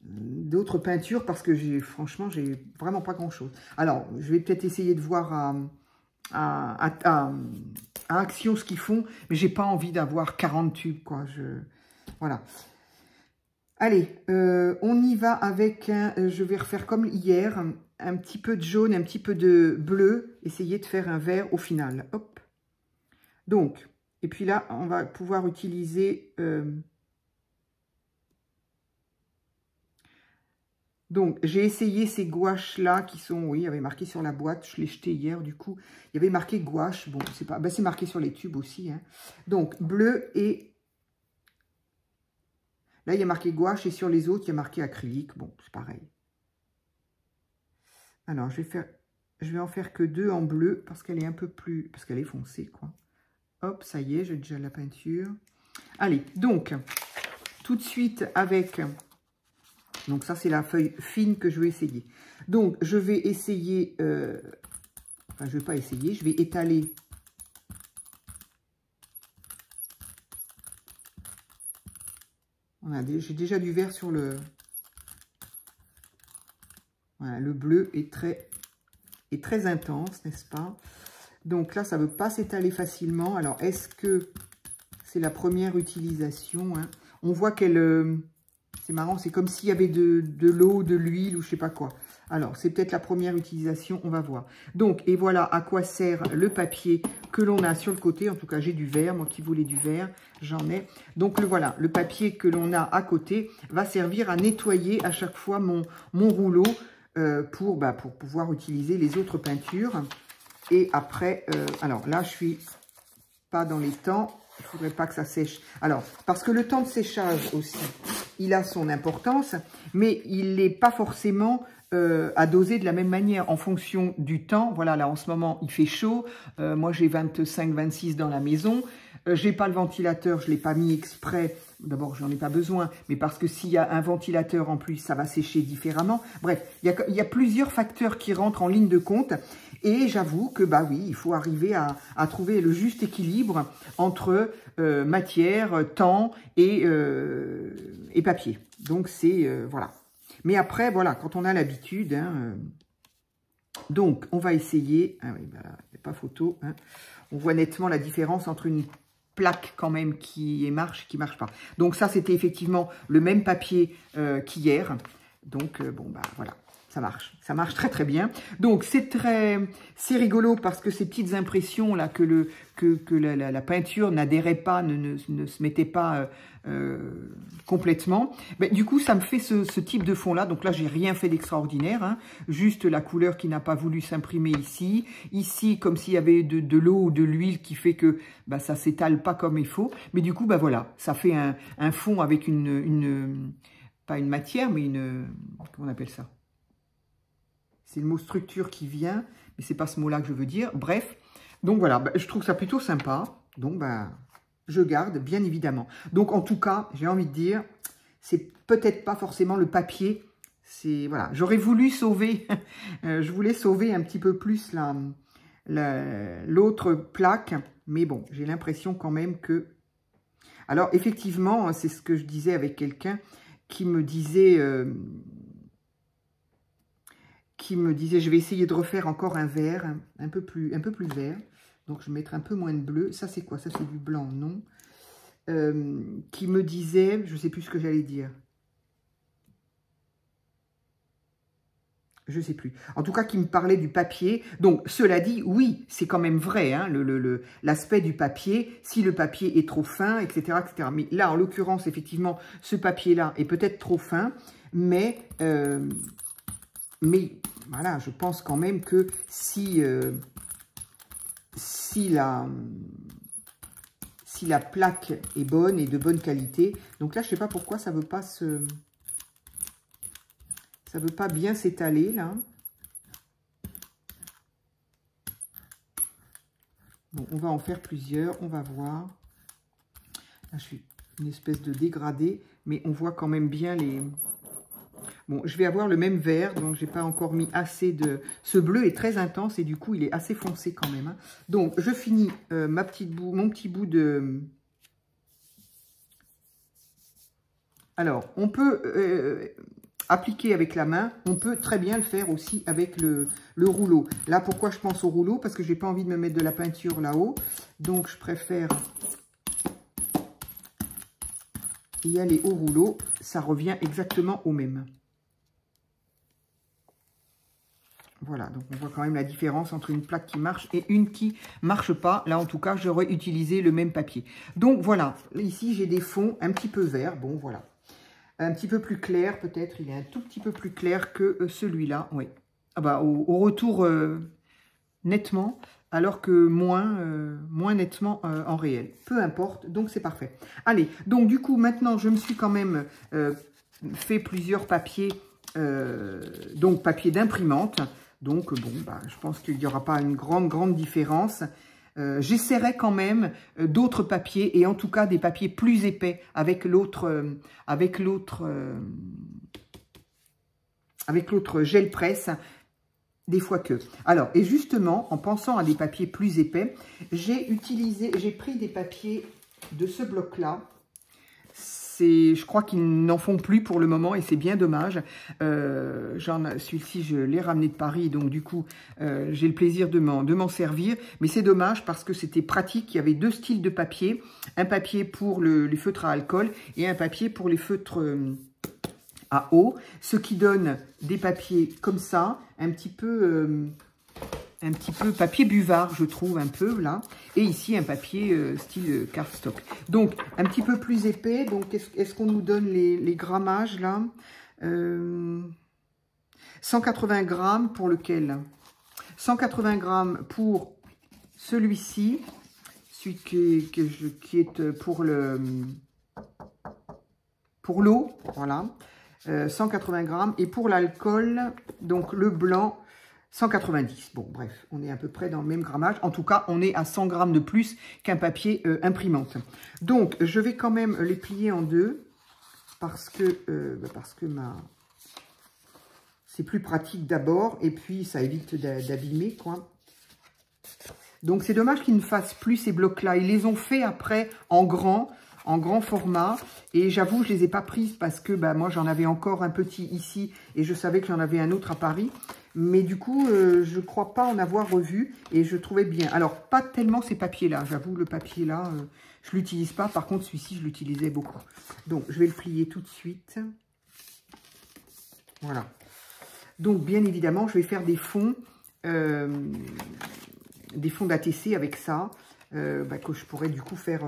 d'autres peintures parce que franchement, j'ai vraiment pas grand-chose. Alors, je vais peut-être essayer de voir à Action ce qu'ils font, mais j'ai pas envie d'avoir 40 tubes, quoi. Voilà. Allez, on y va avec je vais refaire comme hier, un petit peu de jaune, un petit peu de bleu, essayer de faire un vert au final. Hop. Donc, et puis là, on va pouvoir utiliser... Donc, j'ai essayé ces gouaches-là qui sont, oui, il y avait marqué sur la boîte, je l'ai jeté hier, du coup, il y avait marqué gouache, bon, c'est pas, c'est marqué sur les tubes aussi, hein. Donc, bleu et... Là, il y a marqué gouache et sur les autres, il y a marqué acrylique, bon, c'est pareil. Alors, je vais en faire que 2 en bleu, parce qu'elle est un peu plus, parce qu'elle est foncée, quoi. Hop, ça y est, j'ai déjà la peinture. Allez, donc, tout de suite avec... Donc ça, c'est la feuille fine que je vais essayer. Donc, je vais essayer... enfin, je ne vais pas essayer. Je vais étaler... J'ai déjà du vert sur le... Voilà, le bleu est très intense, n'est-ce pas? Donc là, ça ne veut pas s'étaler facilement. Alors, est-ce que c'est la première utilisation, hein? On voit qu'elle... c'est marrant, c'est comme s'il y avait de l'eau, de l'huile ou je sais pas quoi. Alors, c'est peut-être la première utilisation, on va voir. Donc, et voilà à quoi sert le papier que l'on a sur le côté. En tout cas, j'ai du vert, moi qui voulais du vert, j'en ai. Donc, voilà, le papier que l'on a à côté va servir à nettoyer à chaque fois mon rouleau pour pouvoir utiliser les autres peintures. Et après, alors là, je suis pas dans les temps. Il ne faudrait pas que ça sèche. Alors, parce que le temps de séchage aussi, il a son importance, mais il n'est pas forcément à doser de la même manière en fonction du temps. Voilà, là, en ce moment, il fait chaud. Moi, j'ai 25-26 dans la maison. J'ai pas le ventilateur, je ne l'ai pas mis exprès. D'abord, j'en ai pas besoin, mais parce que s'il y a un ventilateur en plus, ça va sécher différemment. Bref, il y a plusieurs facteurs qui rentrent en ligne de compte. Et j'avoue que, bah oui, il faut arriver à trouver le juste équilibre entre matière, temps et papier. Donc, c'est, voilà. Mais après, voilà, quand on a l'habitude, hein, donc, on va essayer. Ah oui, bah, il n'y a pas photo. Hein. On voit nettement la différence entre une plaque quand même qui marche pas. Donc, ça, c'était effectivement le même papier qu'hier. Donc, bon, bah voilà. Ça marche très très bien. Donc c'est rigolo parce que ces petites impressions là que la peinture n'adhérait pas, ne se mettait pas complètement. Mais du coup ça me fait ce type de fond là. Donc là j'ai rien fait d'extraordinaire, hein. Juste la couleur qui n'a pas voulu s'imprimer ici. Ici comme s'il y avait de l'eau ou de l'huile qui fait que bah, ça s'étale pas comme il faut. Mais du coup bah voilà, ça fait un fond avec pas une matière mais comment on appelle ça? C'est le mot structure qui vient, mais c'est pas ce mot-là que je veux dire. Bref, donc voilà, bah, je trouve ça plutôt sympa. Donc, bah, je garde, bien évidemment. Donc, en tout cas, j'ai envie de dire, c'est peut-être pas forcément le papier. C'est voilà, j'aurais voulu sauver, je voulais sauver un petit peu plus l'autre plaque. Mais bon, j'ai l'impression quand même que... Alors, effectivement, c'est ce que je disais avec quelqu'un qui me disait... je vais essayer de refaire encore un vert, un peu plus vert. Donc, je vais mettre un peu moins de bleu. Ça, c'est quoi? Ça, c'est du blanc, non. Qui me disait, je ne sais plus ce que j'allais dire. Je ne sais plus. En tout cas, qui me parlait du papier. Donc, cela dit, oui, c'est quand même vrai, hein, l'aspect du papier, si le papier est trop fin, etc., etc. Mais là, en l'occurrence, effectivement, ce papier-là est peut-être trop fin, mais voilà, je pense quand même que si la plaque est bonne et de bonne qualité, donc là, je ne sais pas pourquoi ça ne veut pas bien s'étaler, là. Bon, on va en faire plusieurs, on va voir. Là, je suis une espèce de dégradé, mais on voit quand même bien les... Bon, je vais avoir le même vert, donc j'ai pas encore mis assez de... Ce bleu est très intense et du coup, il est assez foncé quand même, hein. Donc, je finis mon petit bout de... Alors, on peut appliquer avec la main, on peut très bien le faire aussi avec le rouleau. Là, pourquoi je pense au rouleau? Parce que j'ai pas envie de me mettre de la peinture là-haut. Donc, je préfère y aller au rouleau. Ça revient exactement au même. Voilà, donc on voit quand même la différence entre une plaque qui marche et une qui ne marche pas. Là, en tout cas, j'aurais utilisé le même papier. Donc, voilà. Ici, j'ai des fonds un petit peu verts. Bon, voilà. Un petit peu plus clair, peut-être. Il est un tout petit peu plus clair que celui-là. Oui. Ah bah, au retour, nettement, alors que moins nettement en réel. Peu importe, donc c'est parfait. Allez, donc du coup, maintenant, je me suis quand même fait plusieurs papiers, donc papier d'imprimante. Donc, bon, bah, je pense qu'il n'y aura pas une grande différence. J'essaierai quand même d'autres papiers, et en tout cas des papiers plus épais avec l'autre gel presse, des fois que. Alors, et justement, en pensant à des papiers plus épais, j'ai pris des papiers de ce bloc-là. Je crois qu'ils n'en font plus pour le moment et c'est bien dommage. Celui-ci, je l'ai ramené de Paris, donc du coup, j'ai le plaisir de m'en servir. Mais c'est dommage parce que c'était pratique. Il y avait deux styles de papier. Un papier pour les feutres à alcool et un papier pour les feutres à eau, ce qui donne des papiers comme ça, un petit peu papier buvard, je trouve, un peu, là. Et ici, un papier style cardstock. Donc, un petit peu plus épais. Donc, est-ce qu'on nous donne les grammages, là 180 grammes pour lequel? 180 grammes pour celui-ci, celui qui est pour l'eau, voilà. 180 grammes. Et pour l'alcool, donc le blanc, 190. Bon, bref, on est à peu près dans le même grammage. En tout cas, on est à 100 grammes de plus qu'un papier imprimante. Donc, je vais quand même les plier en deux parce que c'est plus pratique d'abord et puis ça évite d'abîmer, quoi. Donc, c'est dommage qu'ils ne fassent plus ces blocs-là. Ils les ont fait après en grand format. Et j'avoue, je ne les ai pas prises parce que moi, j'en avais encore un petit ici et je savais que j'en avais un autre à Paris. Mais du coup, je ne crois pas en avoir revu et je trouvais bien. Alors, pas tellement ces papiers-là. J'avoue, le papier-là, je ne l'utilise pas. Par contre, celui-ci, je l'utilisais beaucoup. Donc, je vais le plier tout de suite. Voilà. Donc, bien évidemment, je vais faire des fonds d'ATC avec ça. Que je pourrais du coup faire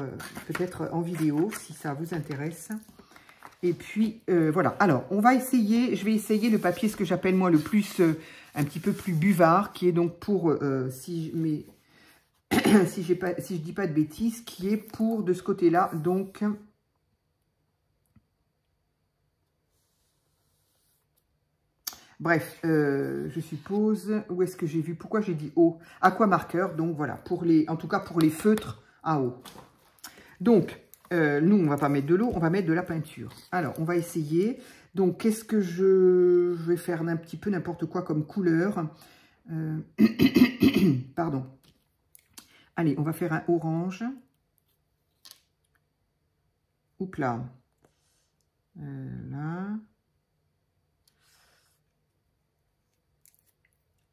peut-être en vidéo si ça vous intéresse. Et puis voilà, alors on va essayer, je vais essayer le papier, ce que j'appelle moi le plus, un petit peu plus buvard, qui est donc pour, si je dis pas de bêtises, qui est pour de ce côté-là, donc... Bref, je suppose, où est-ce que j'ai vu, pourquoi j'ai dit eau? Aqua marqueur, donc voilà, en tout cas pour les feutres à eau. Donc, nous, on va pas mettre de l'eau, on va mettre de la peinture. Alors, on va essayer. Donc, qu'est-ce que je vais faire un petit peu n'importe quoi comme couleur. Pardon. Allez, on va faire un orange. Oups là. Là.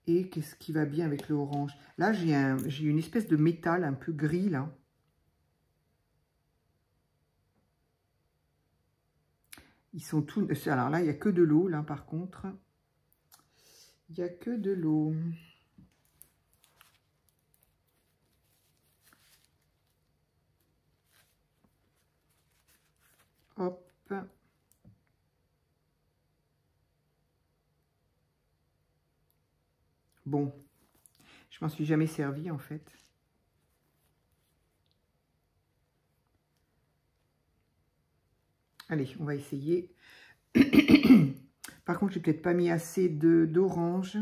Et qu'est-ce qui va bien avec le orange? Là, j'ai une espèce de métal un peu gris, là. Ils sont tous... Alors là, il n'y a que de l'eau, là, par contre. Il n'y a que de l'eau. Hop. Bon, je m'en suis jamais servi en fait. Allez, on va essayer. Par contre, j'ai peut-être pas mis assez d'orange.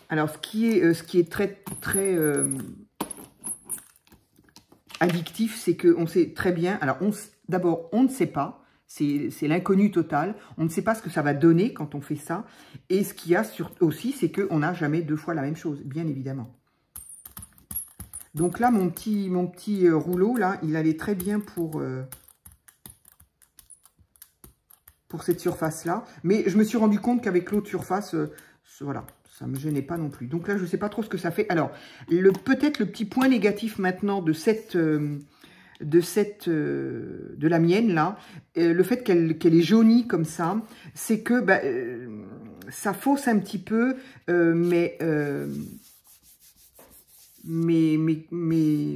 Alors, ce qui est très addictif, c'est qu'on sait très bien. Alors, d'abord, on ne sait pas. C'est l'inconnu total. On ne sait pas ce que ça va donner quand on fait ça. Et ce qu'il y a aussi, c'est qu'on n'a jamais deux fois la même chose, bien évidemment. Donc là, mon petit rouleau, là, il allait très bien pour cette surface-là. Mais je me suis rendu compte qu'avec l'autre surface, voilà, ça ne me gênait pas non plus. Donc là, je ne sais pas trop ce que ça fait. Alors, peut-être le petit point négatif maintenant de la mienne là, le fait qu'elle est jaunie comme ça, c'est que ça fausse un petit peu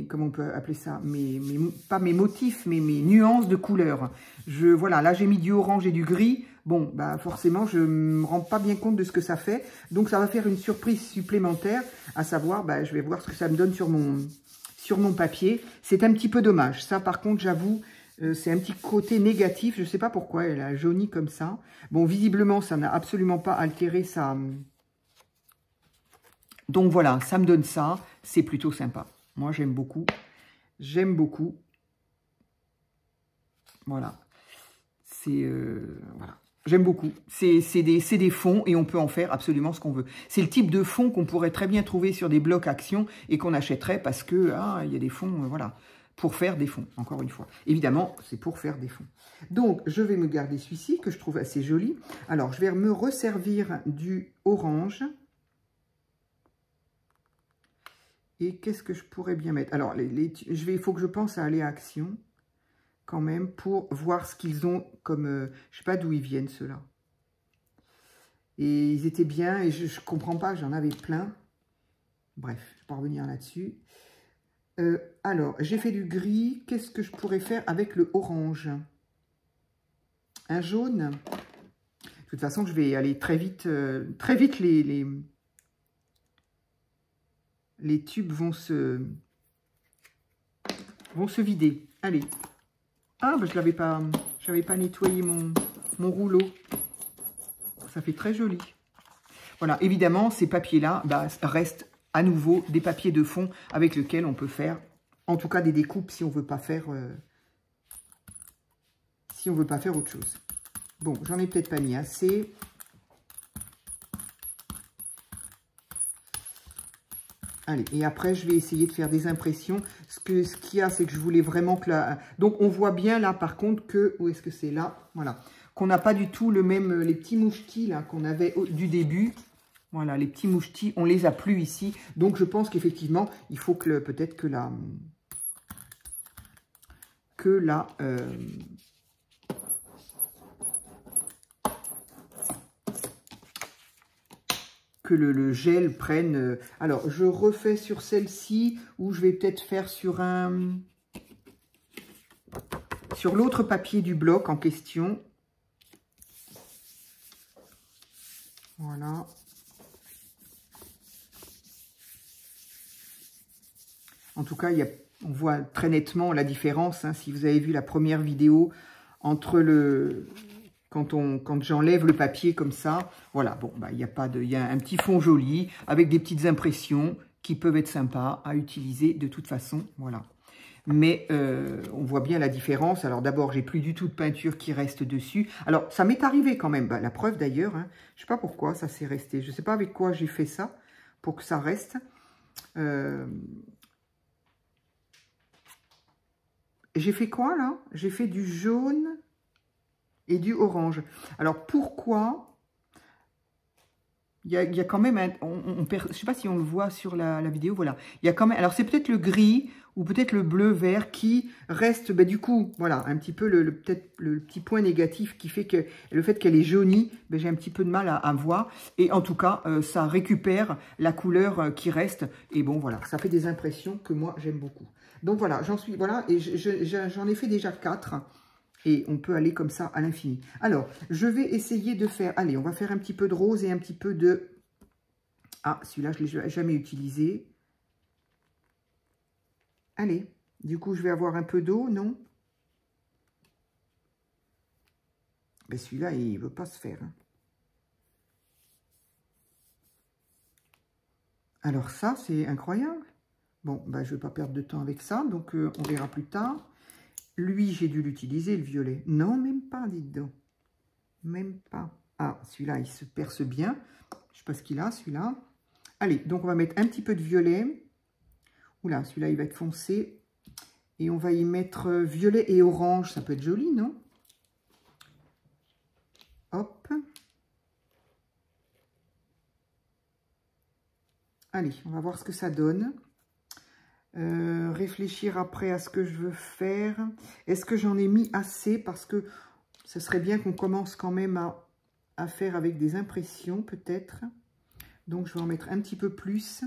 comment on peut appeler ça, pas mes motifs, mais mes nuances de couleurs. Voilà, là j'ai mis du orange et du gris. Bon, forcément, je ne me rends pas bien compte de ce que ça fait. Donc ça va faire une surprise supplémentaire, à savoir, je vais voir ce que ça me donne sur mon papier. C'est un petit peu dommage. Ça, par contre, j'avoue, c'est un petit côté négatif. Je ne sais pas pourquoi elle a jauni comme ça. Bon, visiblement, ça n'a absolument pas altéré ça. Donc voilà, ça me donne ça. C'est plutôt sympa. Moi, j'aime beaucoup. J'aime beaucoup. Voilà. Voilà. J'aime beaucoup. C'est des fonds et on peut en faire absolument ce qu'on veut. C'est le type de fond qu'on pourrait très bien trouver sur des blocs actions et qu'on achèterait parce que il y a des fonds, voilà, pour faire des fonds, encore une fois. Évidemment, c'est pour faire des fonds. Donc, je vais me garder celui-ci que je trouve assez joli. Alors, je vais me resservir du orange. Et qu'est-ce que je pourrais bien mettre? Alors, il faut que je pense à aller à Action, quand même, pour voir ce qu'ils ont comme... je sais pas d'où ils viennent, ceux-là. Et ils étaient bien, et je ne comprends pas, j'en avais plein. Bref, je ne vais pas revenir là-dessus. Alors, j'ai fait du gris. Qu'est-ce que je pourrais faire avec le orange? Un jaune. De toute façon, je vais aller très vite. Très vite, les tubes vont se vider. Allez. Ah, bah, je n'avais pas nettoyé mon rouleau. Ça fait très joli. Voilà, évidemment, ces papiers-là restent à nouveau des papiers de fond avec lesquels on peut faire, en tout cas, des découpes si on ne veut pas faire autre chose. Bon, j'en ai peut-être pas mis assez. Allez, et après, je vais essayer de faire des impressions. Ce qu'il y a, c'est que je voulais vraiment que la... Donc, on voit bien là, par contre, que... Où est-ce que c'est là? Voilà. Qu'on n'a pas du tout le même... Les petits mouchetis, là, qu'on avait du début. Voilà, les petits mouchetis, on les a plus ici. Donc, je pense qu'effectivement, il faut que peut-être que la... que le gel prenne... alors, je refais sur celle-ci, ou je vais peut-être faire sur l'autre papier du bloc en question. Voilà. En tout cas, on voit très nettement la différence, hein, si vous avez vu la première vidéo, entre quand j'enlève le papier comme ça, voilà, bon, bah, il y a un petit fond joli, avec des petites impressions qui peuvent être sympas à utiliser de toute façon, voilà. Mais on voit bien la différence. Alors d'abord, j'ai plus du tout de peinture qui reste dessus. Alors, ça m'est arrivé quand même, bah, la preuve d'ailleurs, hein, je ne sais pas pourquoi ça s'est resté, je ne sais pas avec quoi j'ai fait ça, pour que ça reste. J'ai fait quoi là? J'ai fait du jaune et du orange. Alors pourquoi? Il y a quand même un... je ne sais pas si on le voit sur la vidéo, voilà. Il y a quand même... Alors c'est peut-être le gris ou peut-être le bleu-vert qui reste, bah, du coup, voilà, un petit peu peut-être le petit point négatif qui fait que le fait qu'elle est jaunie, bah, j'ai un petit peu de mal à voir. Et en tout cas, ça récupère la couleur qui reste. Et bon, voilà, ça fait des impressions que moi, j'aime beaucoup. Donc voilà, voilà, et j'en ai fait déjà 4. Et on peut aller comme ça à l'infini. Alors, je vais essayer de faire... Allez, on va faire un petit peu de rose et un petit peu de... Ah, celui-là, je ne l'ai jamais utilisé. Allez, du coup, je vais avoir un peu d'eau, non? Mais celui-là, il ne veut pas se faire. Hein. Alors ça, c'est incroyable. Bon, ben, je ne vais pas perdre de temps avec ça, donc on verra plus tard. Lui, j'ai dû l'utiliser, le violet. Non, même pas, dites donc. Même pas. Ah, celui-là, il se perce bien. Je ne sais pas ce qu'il a, celui-là. Allez, donc on va mettre un petit peu de violet. Oula, celui-là, il va être foncé. Et on va y mettre violet et orange. Ça peut être joli, non? Hop. Allez, on va voir ce que ça donne. Réfléchir après à ce que je veux faire. Est-ce que j'en ai mis assez? Parce que ce serait bien qu'on commence quand même à faire avec des impressions, peut-être. Donc, je vais en mettre un petit peu plus.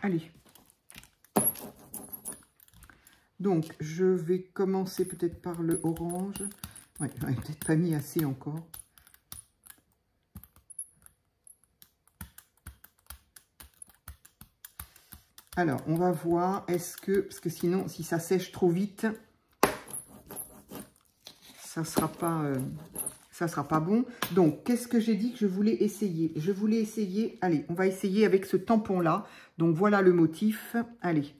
Allez. Donc, je vais commencer peut-être par le orange. Ouais, j'en ai peut-être pas mis assez encore. Alors, on va voir, parce que sinon, si ça sèche trop vite, ça sera pas bon. Donc, qu'est-ce que j'ai dit que je voulais essayer? Je voulais essayer, allez, on va essayer avec ce tampon-là. Donc, voilà le motif. Allez.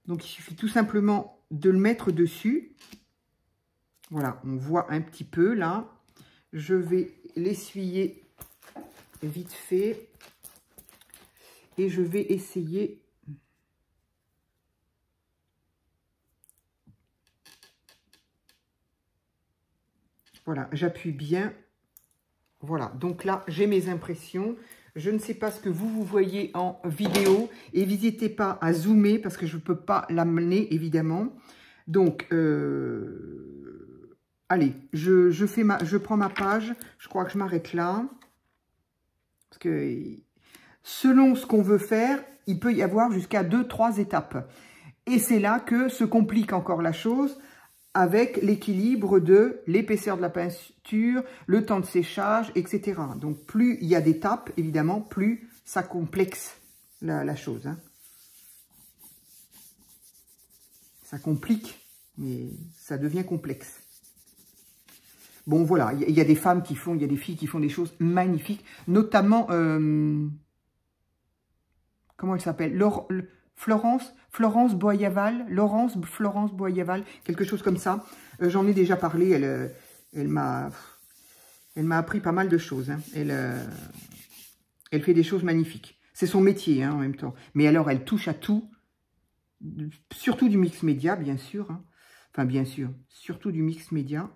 Donc, il suffit tout simplement de le mettre dessus. Voilà, on voit un petit peu là. Je vais l'essuyer vite fait. Et je vais essayer Voilà, j'appuie bien. Voilà, donc là, j'ai mes impressions. Je ne sais pas ce que vous voyez en vidéo. Et n'hésitez pas à zoomer parce que je ne peux pas l'amener, évidemment. Donc, allez, je prends ma page. Je crois que je m'arrête là. Parce que selon ce qu'on veut faire, il peut y avoir jusqu'à 2-3 étapes. Et c'est là que se complique encore la chose avec l'équilibre de l'épaisseur de la peinture, le temps de séchage, etc. Donc, plus il y a d'étapes, évidemment, plus ça complexe la chose. Hein. Ça complique, mais ça devient complexe. Bon, voilà, il y a des femmes qui font, il y a des filles qui font des choses magnifiques, notamment, comment elle s'appelle, Florence Boyaval, Florence Boyaval, quelque chose comme ça. J'en ai déjà parlé, elle m'a appris pas mal de choses. Hein. Elle fait des choses magnifiques. C'est son métier hein, en même temps. Mais alors, elle touche à tout, surtout du mix média, bien sûr. Hein. Enfin, bien sûr, surtout du mix média.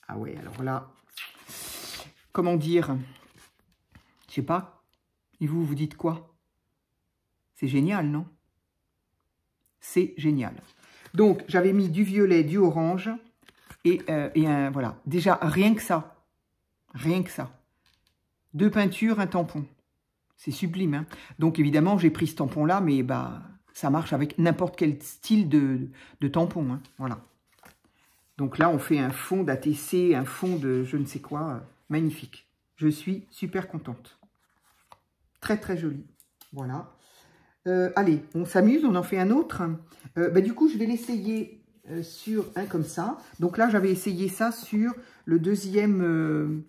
Ah ouais, alors là, comment dire? Je sais pas. Et vous, vous dites quoi? C'est génial, non? C'est génial. Donc, j'avais mis du violet, du orange et voilà. Déjà, rien que ça. Rien que ça. 2 peintures, un tampon. C'est sublime. Hein. Donc, évidemment, j'ai pris ce tampon-là, mais bah, ça marche avec n'importe quel style de tampon. Hein. Voilà. Donc là, on fait un fond d'ATC, un fond de je ne sais quoi. Magnifique. Je suis super contente. Très, très joli. Voilà. Allez, on s'amuse, on en fait un autre. Du coup, je vais l'essayer sur un comme ça. Donc là, j'avais essayé ça sur le deuxième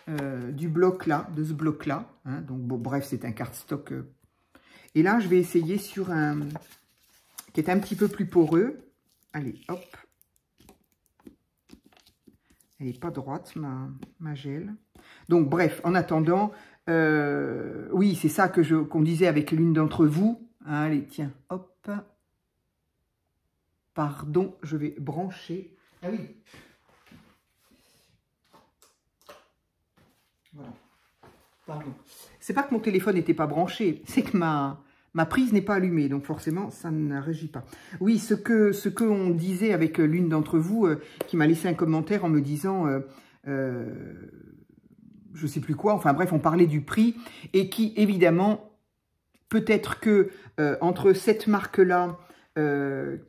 du bloc là, de ce bloc-là. Hein. Donc, bon, bref, c'est un cardstock. Et là, je vais essayer sur un qui est un petit peu plus poreux. Allez, hop. Elle n'est pas droite, ma gel. Donc, bref, en attendant, oui, c'est ça qu'on disait avec l'une d'entre vous. Hein, allez, tiens, hop. Pardon, je vais brancher. Ah oui. Voilà. Pardon. C'est pas que mon téléphone n'était pas branché, c'est que ma prise n'est pas allumée, donc forcément, ça ne régit pas. Oui, ce que on disait avec l'une d'entre vous, qui m'a laissé un commentaire en me disant, je sais plus quoi, enfin bref, on parlait du prix, et qui, évidemment, peut-être que entre cette marque-là,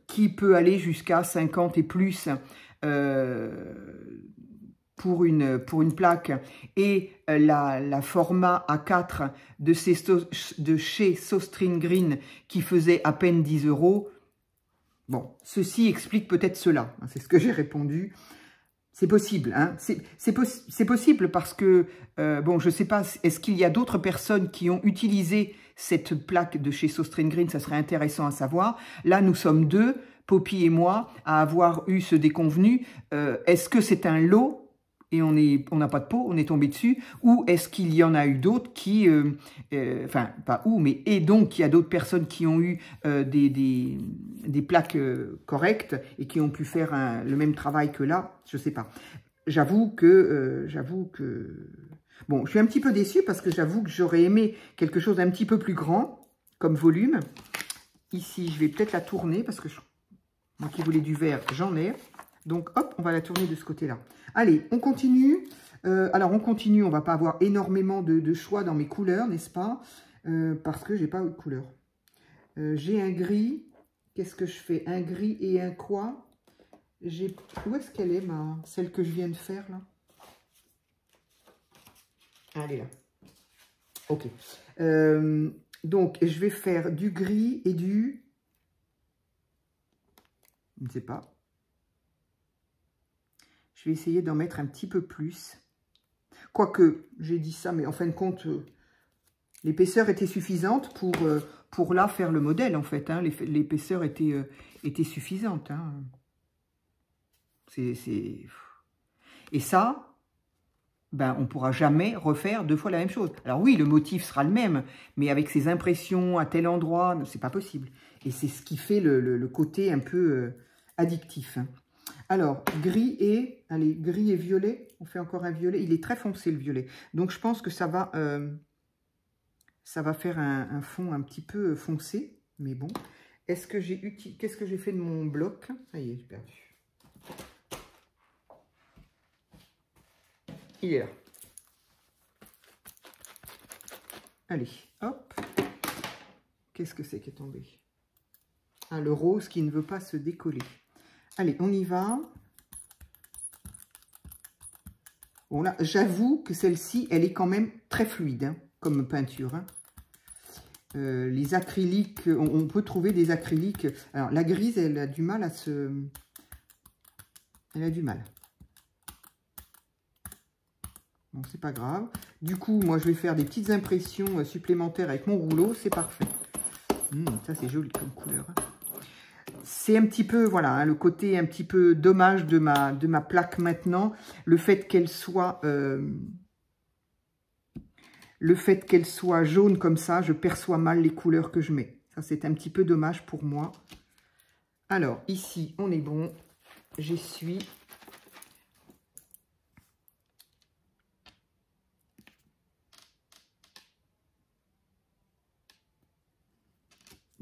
qui peut aller jusqu'à 50 et plus, pour une plaque, et la format A4 de chez Sostring Green qui faisait à peine 10 €. Bon, ceci explique peut-être cela. C'est ce que j'ai répondu. C'est possible, hein. C'est possible parce que, bon, je ne sais pas, est-ce qu'il y a d'autres personnes qui ont utilisé cette plaque de chez Sostring Green? Ça serait intéressant à savoir. Là, nous sommes 2, Poppy et moi, à avoir eu ce déconvenu. Est-ce que c'est un lot et on n'a pas de peau, on est tombé dessus, ou est-ce qu'il y en a eu d'autres qui, enfin, pas où, mais et donc il y a d'autres personnes qui ont eu des plaques correctes et qui ont pu faire le même travail que là, je sais pas. J'avoue que, bon, je suis un petit peu déçue parce que j'avoue que j'aurais aimé quelque chose d'un petit peu plus grand, comme volume. Ici, je vais peut-être la tourner parce que moi qui voulais du vert, j'en ai. Donc, hop, on va la tourner de ce côté-là. Allez, on continue. Alors, on continue. On ne va pas avoir énormément de choix dans mes couleurs, n'est-ce pas? Parce que j'ai pas de couleur. J'ai un gris. Qu'est-ce que je fais? Un gris et un quoi? Où est-ce qu'elle est, celle que je viens de faire, là? Elle est là. Ok. Donc, je vais faire du gris et du... Je ne sais pas. Je vais essayer d'en mettre un petit peu plus. Quoique, j'ai dit ça, mais en fin de compte, l'épaisseur était suffisante pour là faire le modèle, en fait. Hein. L'épaisseur était suffisante. Hein. Et ça, ben, on ne pourra jamais refaire 2 fois la même chose. Alors oui, le motif sera le même, mais avec ces impressions à tel endroit, c'est pas possible. Et c'est ce qui fait le côté un peu addictif. Alors, gris et... Allez, gris et violet. On fait encore un violet. Il est très foncé, le violet. Donc, je pense que ça va faire un fond un petit peu foncé. Mais bon. Est-ce que qu'est-ce que j'ai fait de mon bloc? Ça y est, j'ai perdu. Il est là. Allez, hop. Qu'est-ce que c'est qui est tombé? Ah, le rose qui ne veut pas se décoller. Allez, on y va. Bon, là, j'avoue que celle-ci, elle est quand même très fluide, hein, comme peinture. Hein. Les acryliques, on peut trouver des acryliques. Alors, la grise, elle a du mal à se... Elle a du mal. Bon, c'est pas grave. Du coup, moi, je vais faire des petites impressions supplémentaires avec mon rouleau. C'est parfait. Ça, c'est joli comme couleur. Hein. C'est un petit peu, voilà, hein, le côté un petit peu dommage de ma plaque maintenant. Le fait qu'elle soit... jaune comme ça, je perçois mal les couleurs que je mets. Ça, c'est un petit peu dommage pour moi. Alors, ici, on est bon. J'essuie.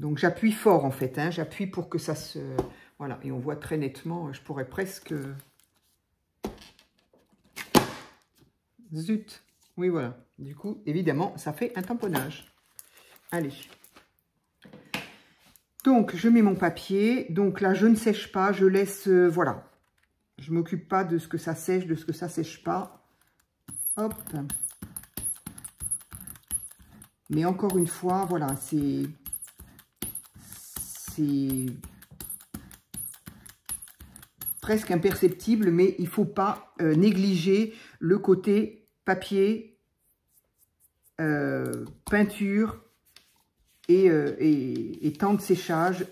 Donc, j'appuie fort, en fait. Hein, j'appuie pour que ça se... Voilà, et on voit très nettement, je pourrais presque... Zut! Oui, voilà. Du coup, évidemment, ça fait un tamponnage. Allez. Donc, je mets mon papier. Donc là, je ne sèche pas. Je laisse... voilà. Je ne m'occupe pas de ce que ça sèche, de ce que ça sèche pas. Hop. Mais encore une fois, voilà, c'est presque imperceptible, mais il ne faut pas négliger le côté papier, peinture et temps de séchage,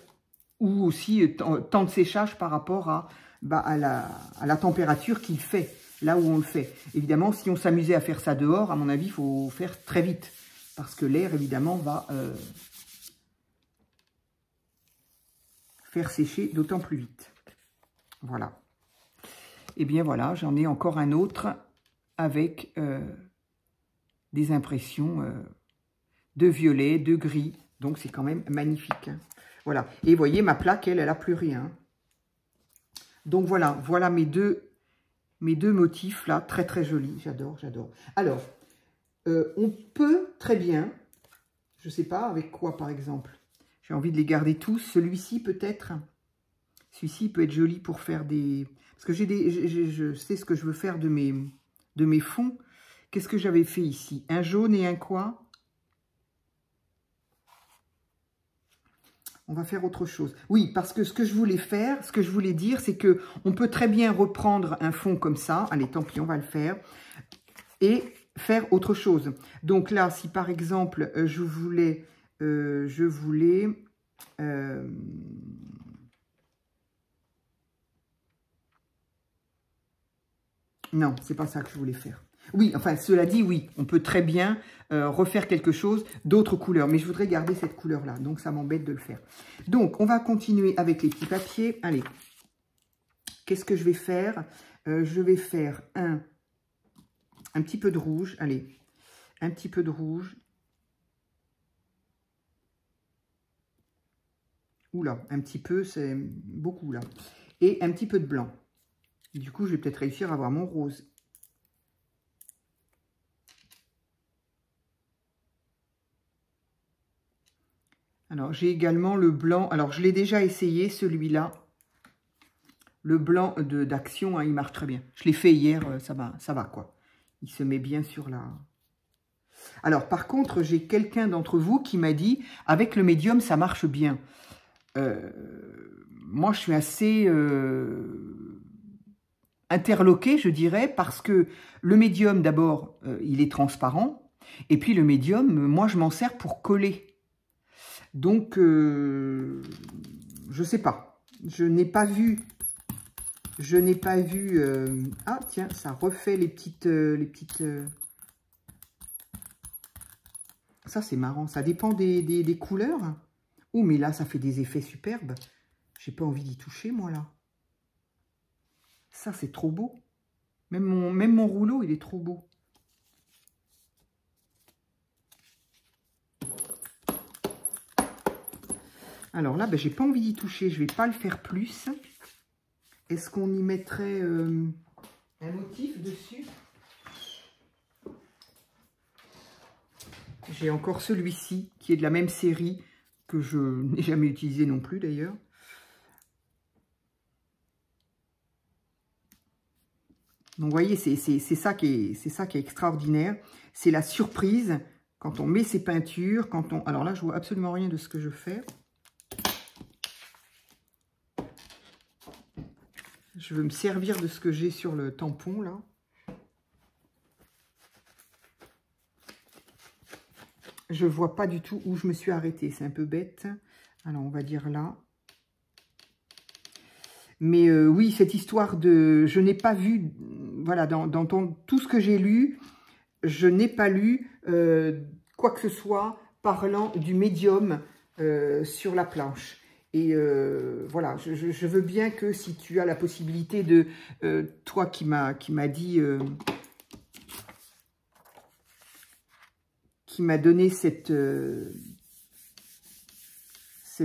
ou aussi temps de séchage par rapport à la température qu'il fait, là où on le fait. Évidemment, si on s'amusait à faire ça dehors, à mon avis, il faut faire très vite, parce que l'air, évidemment, va faire sécher d'autant plus vite. Voilà. Et bien voilà, j'en ai encore un autre avec des impressions de violet, de gris. Donc, c'est quand même magnifique. Hein. Voilà. Et vous voyez, ma plaque, elle n'a plus rien. Donc, voilà. Voilà mes deux motifs, là. Très, très jolis. J'adore, j'adore. Alors, on peut très bien, je ne sais pas avec quoi, par exemple. J'ai envie de les garder tous. Celui-ci, peut-être. Celui-ci peut être joli pour faire des... Parce que je sais ce que je veux faire de mes fonds. Qu'est-ce que j'avais fait ici? Un jaune et un quoi? On va faire autre chose. Oui, parce que ce que je voulais faire, ce que je voulais dire, c'est que on peut très bien reprendre un fond comme ça. Allez, tant pis, on va le faire. Et faire autre chose. Donc là, si par exemple, je voulais... non, c'est pas ça que je voulais faire. Oui, enfin, cela dit, oui, on peut très bien refaire quelque chose d'autres couleurs. Mais je voudrais garder cette couleur-là, donc ça m'embête de le faire. Donc, on va continuer avec les petits papiers. Allez, qu'est-ce que je vais faire? Je vais faire un petit peu de rouge. Allez, un petit peu de rouge. Oula, un petit peu, c'est beaucoup là. Et un petit peu de blanc. Du coup, je vais peut-être réussir à avoir mon rose. Alors, j'ai également le blanc. Alors, je l'ai déjà essayé, celui-là. Le blanc d'Action, hein, il marche très bien. Je l'ai fait hier, ça va, quoi. Il se met bien sur la... Alors, par contre, j'ai quelqu'un d'entre vous qui m'a dit, avec le médium, ça marche bien. Moi, je suis assez... interloqué, je dirais, parce que le médium, d'abord, il est transparent, et puis le médium, moi, je m'en sers pour coller. Donc, je sais pas. Je n'ai pas vu Je n'ai pas vu... Ah, tiens, ça refait les petites... Ça, c'est marrant. Ça dépend des couleurs. Oh, mais là, ça fait des effets superbes. J'ai pas envie d'y toucher, moi, là. Ça, c'est trop beau. Même mon rouleau, il est trop beau. Alors là, ben, j'ai pas envie d'y toucher. Je vais pas le faire plus. Est-ce qu'on y mettrait un motif dessus? J'ai encore celui-ci, qui est de la même série, que je n'ai jamais utilisé non plus, d'ailleurs. Donc, vous voyez, c'est ça qui est extraordinaire. C'est la surprise quand on met ses peintures, quand on... Alors là, je vois absolument rien de ce que je fais. Je veux me servir de ce que j'ai sur le tampon, là. Je vois pas du tout où je me suis arrêtée. C'est un peu bête. Alors, on va dire là. Mais oui, cette histoire de... Je n'ai pas vu... Voilà, dans tout ce que j'ai lu, je n'ai pas lu quoi que ce soit parlant du médium sur la planche. Et voilà, je veux bien que si tu as la possibilité de... toi qui m'a dit... qui m'a donné cette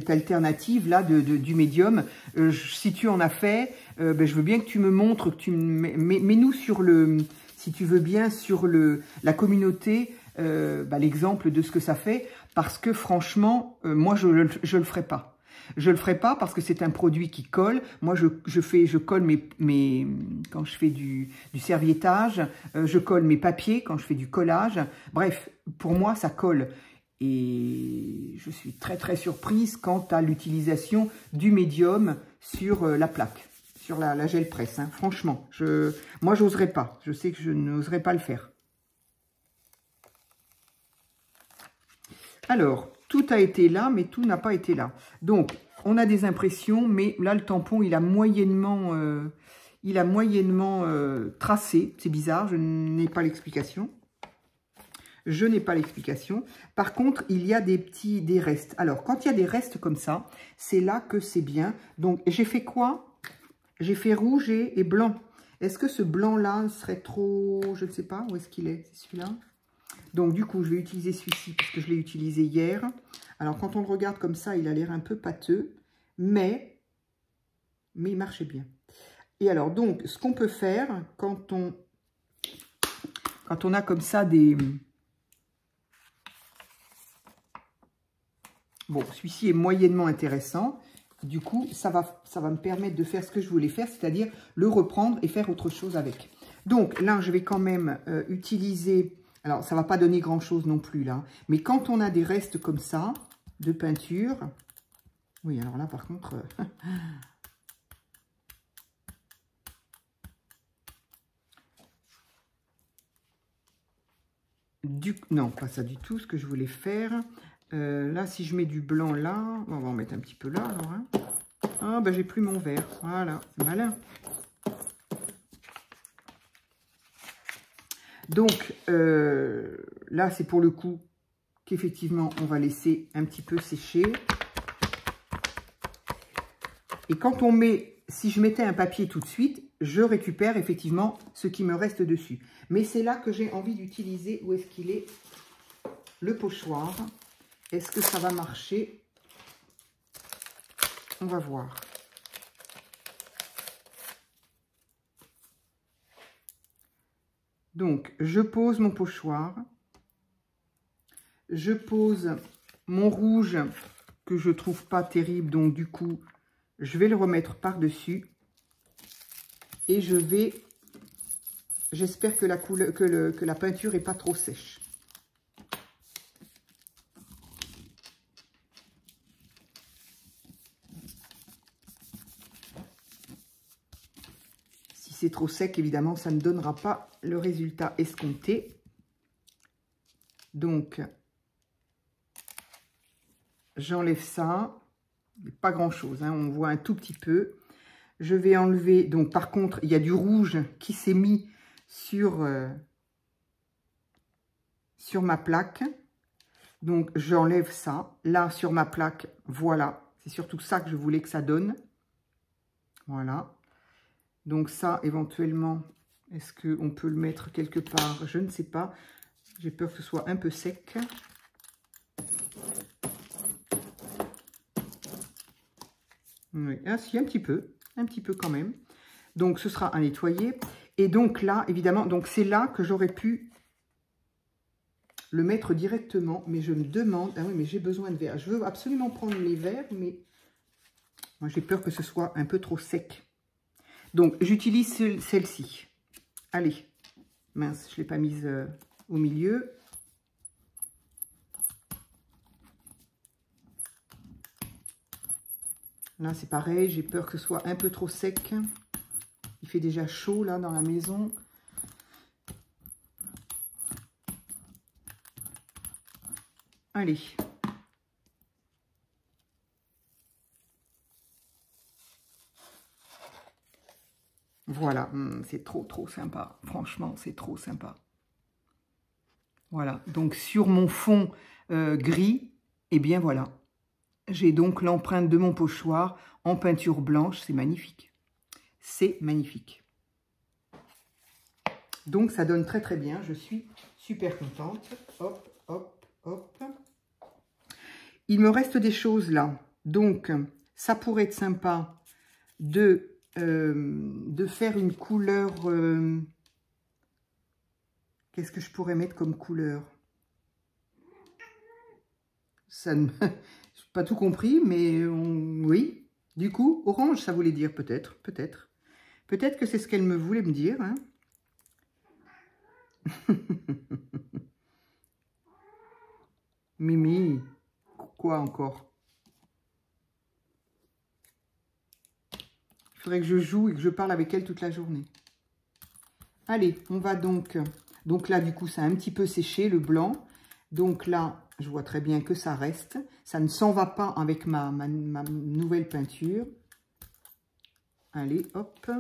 alternative-là du médium. Si tu en as fait, ben, je veux bien que tu me montres, que tu mets-nous sur le... Si tu veux bien, sur la communauté, ben, l'exemple de ce que ça fait. Parce que franchement, moi, je le ferai pas. Je le ferai pas parce que c'est un produit qui colle. Moi, je colle quand je fais du serviettage, je colle mes papiers quand je fais du collage. Bref, pour moi, ça colle. Et je suis très, très surprise quant à l'utilisation du médium sur la plaque, sur la gel presse. Hein. Franchement, moi, j'oserais pas. Je sais que je n'oserais pas le faire. Alors, tout a été là, mais tout n'a pas été là. Donc, on a des impressions, mais là, le tampon, il a moyennement tracé. C'est bizarre, je n'ai pas l'explication. Je n'ai pas l'explication. Par contre, il y a des restes. Alors, quand il y a des restes comme ça, c'est là que c'est bien. Donc, j'ai fait quoi? J'ai fait rouge et blanc. Est-ce que ce blanc-là serait trop... Je ne sais pas, où est-ce qu'il est? C'est celui-là. Donc, du coup, je vais utiliser celui-ci parce que je l'ai utilisé hier. Alors, quand on le regarde comme ça, il a l'air un peu pâteux, mais il marchait bien. Et alors, donc, ce qu'on peut faire quand on a comme ça des... Bon, celui-ci est moyennement intéressant. Du coup, ça va me permettre de faire ce que je voulais faire, c'est-à-dire le reprendre et faire autre chose avec. Donc, là, je vais quand même utiliser... Alors, ça ne va pas donner grand-chose non plus, là. Mais quand on a des restes comme ça, de peinture... Oui, alors là, par contre... Non, pas ça du tout, ce que je voulais faire. Là, si je mets du blanc là... On va en mettre un petit peu là, alors. Hein. Ah, ben, j'ai plus mon vert. Voilà, c'est malin. Donc, là, c'est pour le coup qu'effectivement, on va laisser un petit peu sécher. Et quand on met, si je mettais un papier tout de suite, je récupère effectivement ce qui me reste dessus. Mais c'est là que j'ai envie d'utiliser, où est-ce qu'il est, le pochoir. Est-ce que ça va marcher? On va voir. Donc, je pose mon pochoir. Je pose mon rouge que je trouve pas terrible. Donc, du coup, je vais le remettre par-dessus. Et je vais... J'espère que la peinture n'est pas trop sèche. Si c'est trop sec, évidemment, ça ne donnera pas le résultat escompté. Donc, j'enlève ça. Pas grand-chose, hein, on voit un tout petit peu. Je vais enlever, donc par contre, il y a du rouge qui s'est mis sur ma plaque. Donc, j'enlève ça. Là, sur ma plaque, voilà. C'est surtout ça que je voulais que ça donne. Voilà. Donc ça, éventuellement, est-ce qu'on peut le mettre quelque part? Je ne sais pas. J'ai peur que ce soit un peu sec. Oui, ah si, un petit peu quand même. Donc, ce sera à nettoyer. Et donc là, évidemment, donc c'est là que j'aurais pu le mettre directement. Mais je me demande, ah oui, mais j'ai besoin de verre. Je veux absolument prendre les verres, mais moi, j'ai peur que ce soit un peu trop sec. Donc, j'utilise celle-ci. Allez, mince, je ne l'ai pas mise au milieu. Là, c'est pareil, j'ai peur que ce soit un peu trop sec. Il fait déjà chaud, là, dans la maison. Allez. Voilà, c'est trop sympa. Franchement, c'est trop sympa. Voilà, donc sur mon fond gris, eh bien voilà. J'ai donc l'empreinte de mon pochoir en peinture blanche. C'est magnifique. C'est magnifique. Donc, ça donne très bien. Je suis super contente. Hop, hop, hop. Il me reste des choses là. Donc, ça pourrait être sympa de faire une couleur... Qu'est-ce que je pourrais mettre comme couleur? Ça ne... Je n'ai pas tout compris, mais oui. Du coup, orange, ça voulait dire peut-être. Peut-être que c'est ce qu'elle me voulait me dire. Hein. Mimi, quoi encore? Il faudrait que je joue et que je parle avec elle toute la journée. Allez, on va donc... Donc là, du coup, ça a un petit peu séché, le blanc. Donc là, je vois très bien que ça reste. Ça ne s'en va pas avec ma nouvelle peinture. Allez, hop.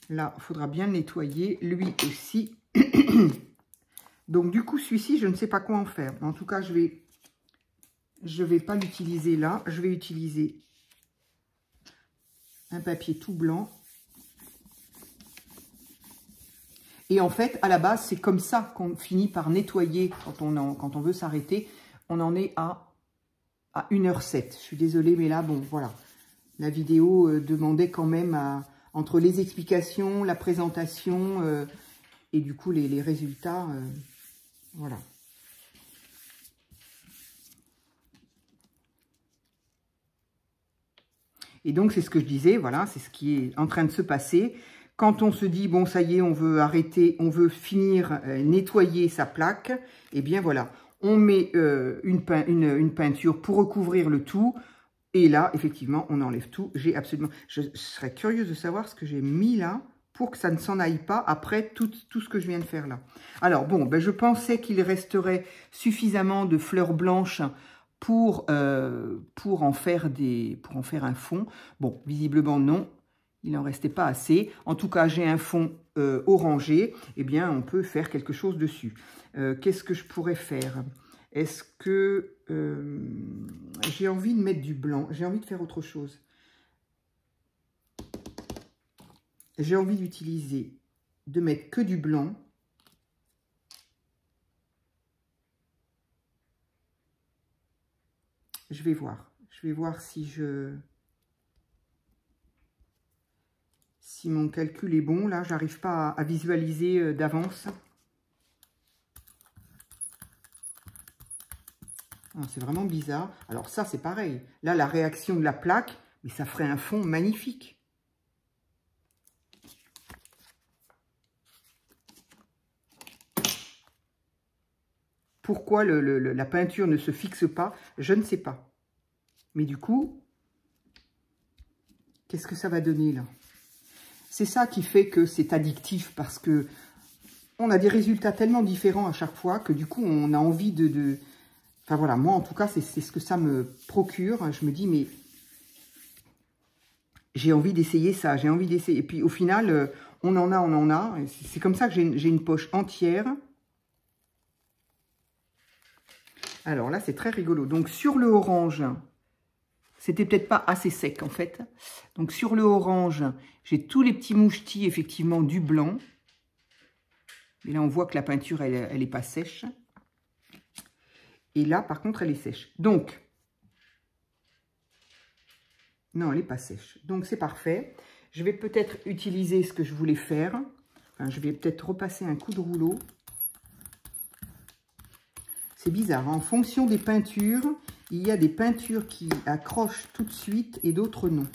Là, il faudra bien le nettoyer. Lui aussi. Donc, du coup, celui-ci, je ne sais pas quoi en faire. En tout cas, je vais pas l'utiliser là. Je vais utiliser un papier tout blanc. Et en fait, à la base, c'est comme ça qu'on finit par nettoyer quand on veut s'arrêter. On en est à 1h07. Je suis désolée, mais là, bon, voilà. La vidéo demandait quand même, entre les explications, la présentation et du coup, les résultats, voilà. Et donc, c'est ce que je disais, voilà, c'est ce qui est en train de se passer. Quand on se dit, bon, ça y est, on veut arrêter, on veut finir, nettoyer sa plaque, eh bien, voilà, on met une peinture pour recouvrir le tout. Et là, effectivement, on enlève tout. J'ai absolument... Je serais curieuse de savoir ce que j'ai mis là pour que ça ne s'en aille pas après tout ce que je viens de faire là. Alors, bon, ben, je pensais qu'il resterait suffisamment de fleurs blanches pour en faire un fond. Bon, visiblement, non. Il n'en restait pas assez. En tout cas, j'ai un fond orangé. Eh bien, on peut faire quelque chose dessus. Qu'est-ce que je pourrais faire? Est-ce que j'ai envie de mettre du blanc? J'ai envie de faire autre chose. J'ai envie de mettre que du blanc. Je vais voir. Je vais voir si mon calcul est bon. Là, j'arrive pas à visualiser d'avance. C'est vraiment bizarre. Alors ça, c'est pareil. Là, la réaction de la plaque, mais ça ferait un fond magnifique. Pourquoi la peinture ne se fixe pas, je ne sais pas. Mais du coup, qu'est-ce que ça va donner là? C'est ça qui fait que c'est addictif, parce que on a des résultats tellement différents à chaque fois que du coup, on a envie de... Enfin voilà, moi en tout cas, c'est ce que ça me procure. Je me dis, mais j'ai envie d'essayer ça, j'ai envie d'essayer. Et puis au final, on en a. C'est comme ça que j'ai une poche entière. Alors là, c'est très rigolo. Donc sur le orange, c'était peut-être pas assez sec en fait. Donc sur le orange, j'ai tous les petits mouchetis effectivement du blanc. Mais là, on voit que la peinture, elle est pas sèche. Et là, par contre, elle est sèche. Donc, non, elle n'est pas sèche. Donc, c'est parfait. Je vais peut-être utiliser ce que je voulais faire. Enfin, je vais peut-être repasser un coup de rouleau. C'est bizarre. En fonction des peintures, il y a des peintures qui accrochent tout de suite et d'autres non.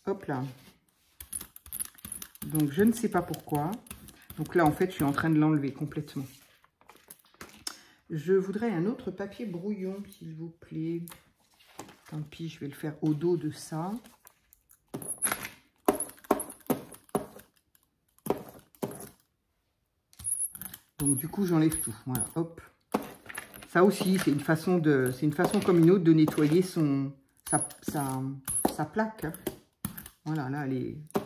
Hop là. Donc, je ne sais pas pourquoi. Donc là, en fait, je suis en train de l'enlever complètement. Je voudrais un autre papier brouillon, s'il vous plaît. Tant pis, je vais le faire au dos de ça. Donc, du coup, j'enlève tout. Voilà, hop. Ça aussi, c'est une façon comme une autre de nettoyer sa plaque. Voilà, là,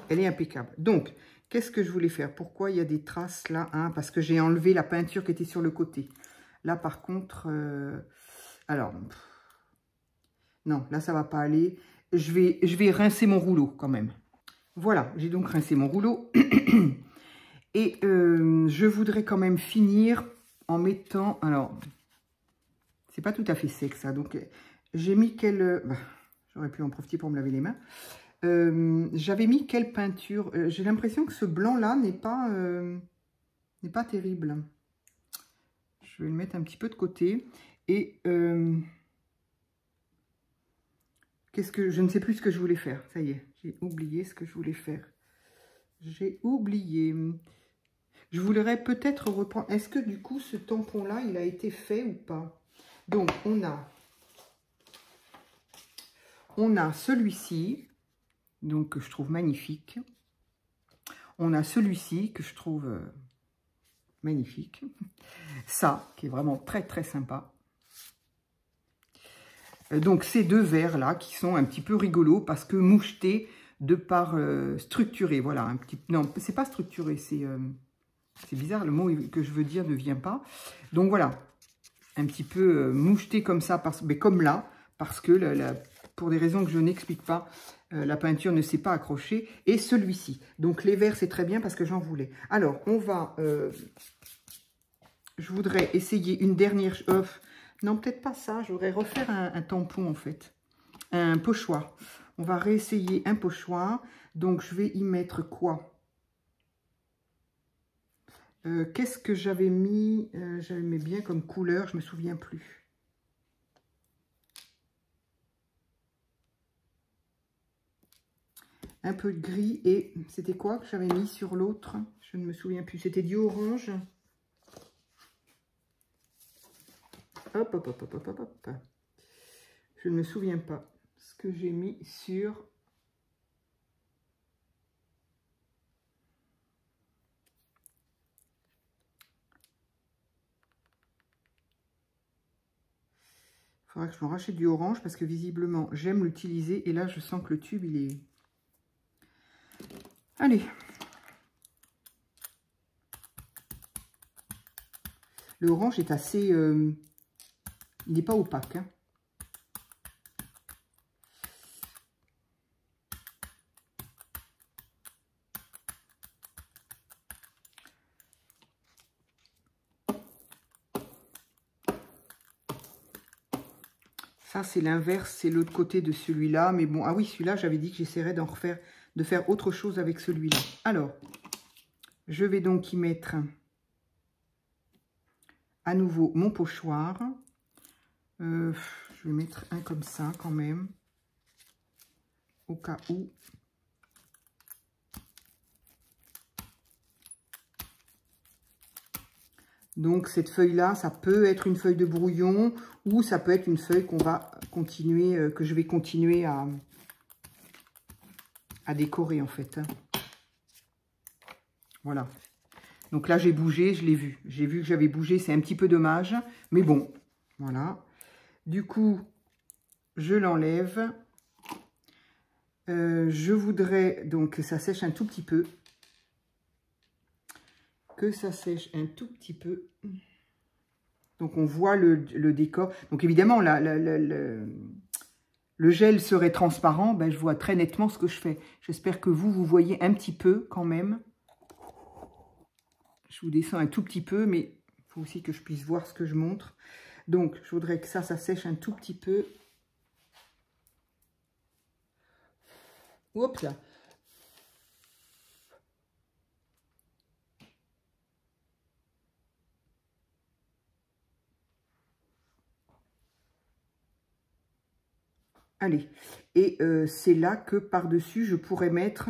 elle est impeccable. Donc, qu'est-ce que je voulais faire? Pourquoi il y a des traces là, hein? Parce que j'ai enlevé la peinture qui était sur le côté. Là, par contre, alors, non, là, ça va pas aller. Je vais rincer mon rouleau quand même. Voilà, j'ai donc rincé mon rouleau. Et je voudrais quand même finir en mettant... Alors, c'est pas tout à fait sec, ça. Donc, j'ai mis quelle... J'aurais pu en profiter pour me laver les mains. J'avais mis quelle peinture? J'ai l'impression que ce blanc-là n'est pas terrible. Je vais le mettre un petit peu de côté. Et je ne sais plus ce que je voulais faire. Ça y est, j'ai oublié ce que je voulais faire. J'ai oublié. Je voudrais peut-être reprendre... Est-ce que du coup, ce tampon-là, il a été fait ou pas? Donc, on a celui-ci, donc que je trouve magnifique. On a celui-ci que je trouve magnifique. Ça, qui est vraiment très, très sympa. Donc, ces deux verres-là qui sont un petit peu rigolos parce que mouchetés de par structuré. Voilà, un petit... Non, c'est pas structuré, c'est bizarre, le mot que je veux dire ne vient pas. Donc, voilà, un petit peu moucheté comme ça, mais comme là, parce que pour des raisons que je n'explique pas, la peinture ne s'est pas accrochée. Et celui-ci. Donc, les verres, c'est très bien parce que j'en voulais. Alors, on va... je voudrais essayer une dernière... non, peut-être pas ça. Je voudrais refaire un tampon, en fait. Un pochoir. On va réessayer un pochoir. Donc, je vais y mettre quoi? Qu'est-ce que j'avais mis? J'avais mis bien comme couleur. Je ne me souviens plus. Un peu de gris. Et c'était quoi que j'avais mis sur l'autre? Je ne me souviens plus. C'était du orange. Hop, hop, hop, hop, hop, hop, hop. Je ne me souviens pas ce que j'ai mis sur... Il faudra que je me rachète du orange parce que visiblement, j'aime l'utiliser. Et là, je sens que le tube, il est... Allez. Le orange est assez... il n'est pas opaque, hein. Ça, c'est l'inverse, c'est l'autre côté de celui-là. Mais bon, ah oui, celui-là, j'avais dit que j'essaierais de faire autre chose avec celui-là. Alors, je vais donc y mettre à nouveau mon pochoir. Je vais mettre un comme ça quand même, au cas où. Donc, cette feuille-là, ça peut être une feuille de brouillon ou ça peut être une feuille qu'on va continuer, que je vais continuer à décorer en fait. Hein. Voilà. Donc là, j'ai bougé, je l'ai vu. J'ai vu que j'avais bougé, c'est un petit peu dommage. Mais bon, voilà. Du coup, je l'enlève. Je voudrais donc que ça sèche un tout petit peu. Que ça sèche un tout petit peu. Donc, on voit le décor. Donc, évidemment, le gel serait transparent. Ben, je vois très nettement ce que je fais. J'espère que vous voyez un petit peu quand même. Je vous descends un tout petit peu, mais il faut aussi que je puisse voir ce que je montre. Donc, je voudrais que ça sèche un tout petit peu. Oups là. Allez, et c'est là que par-dessus, je pourrais mettre,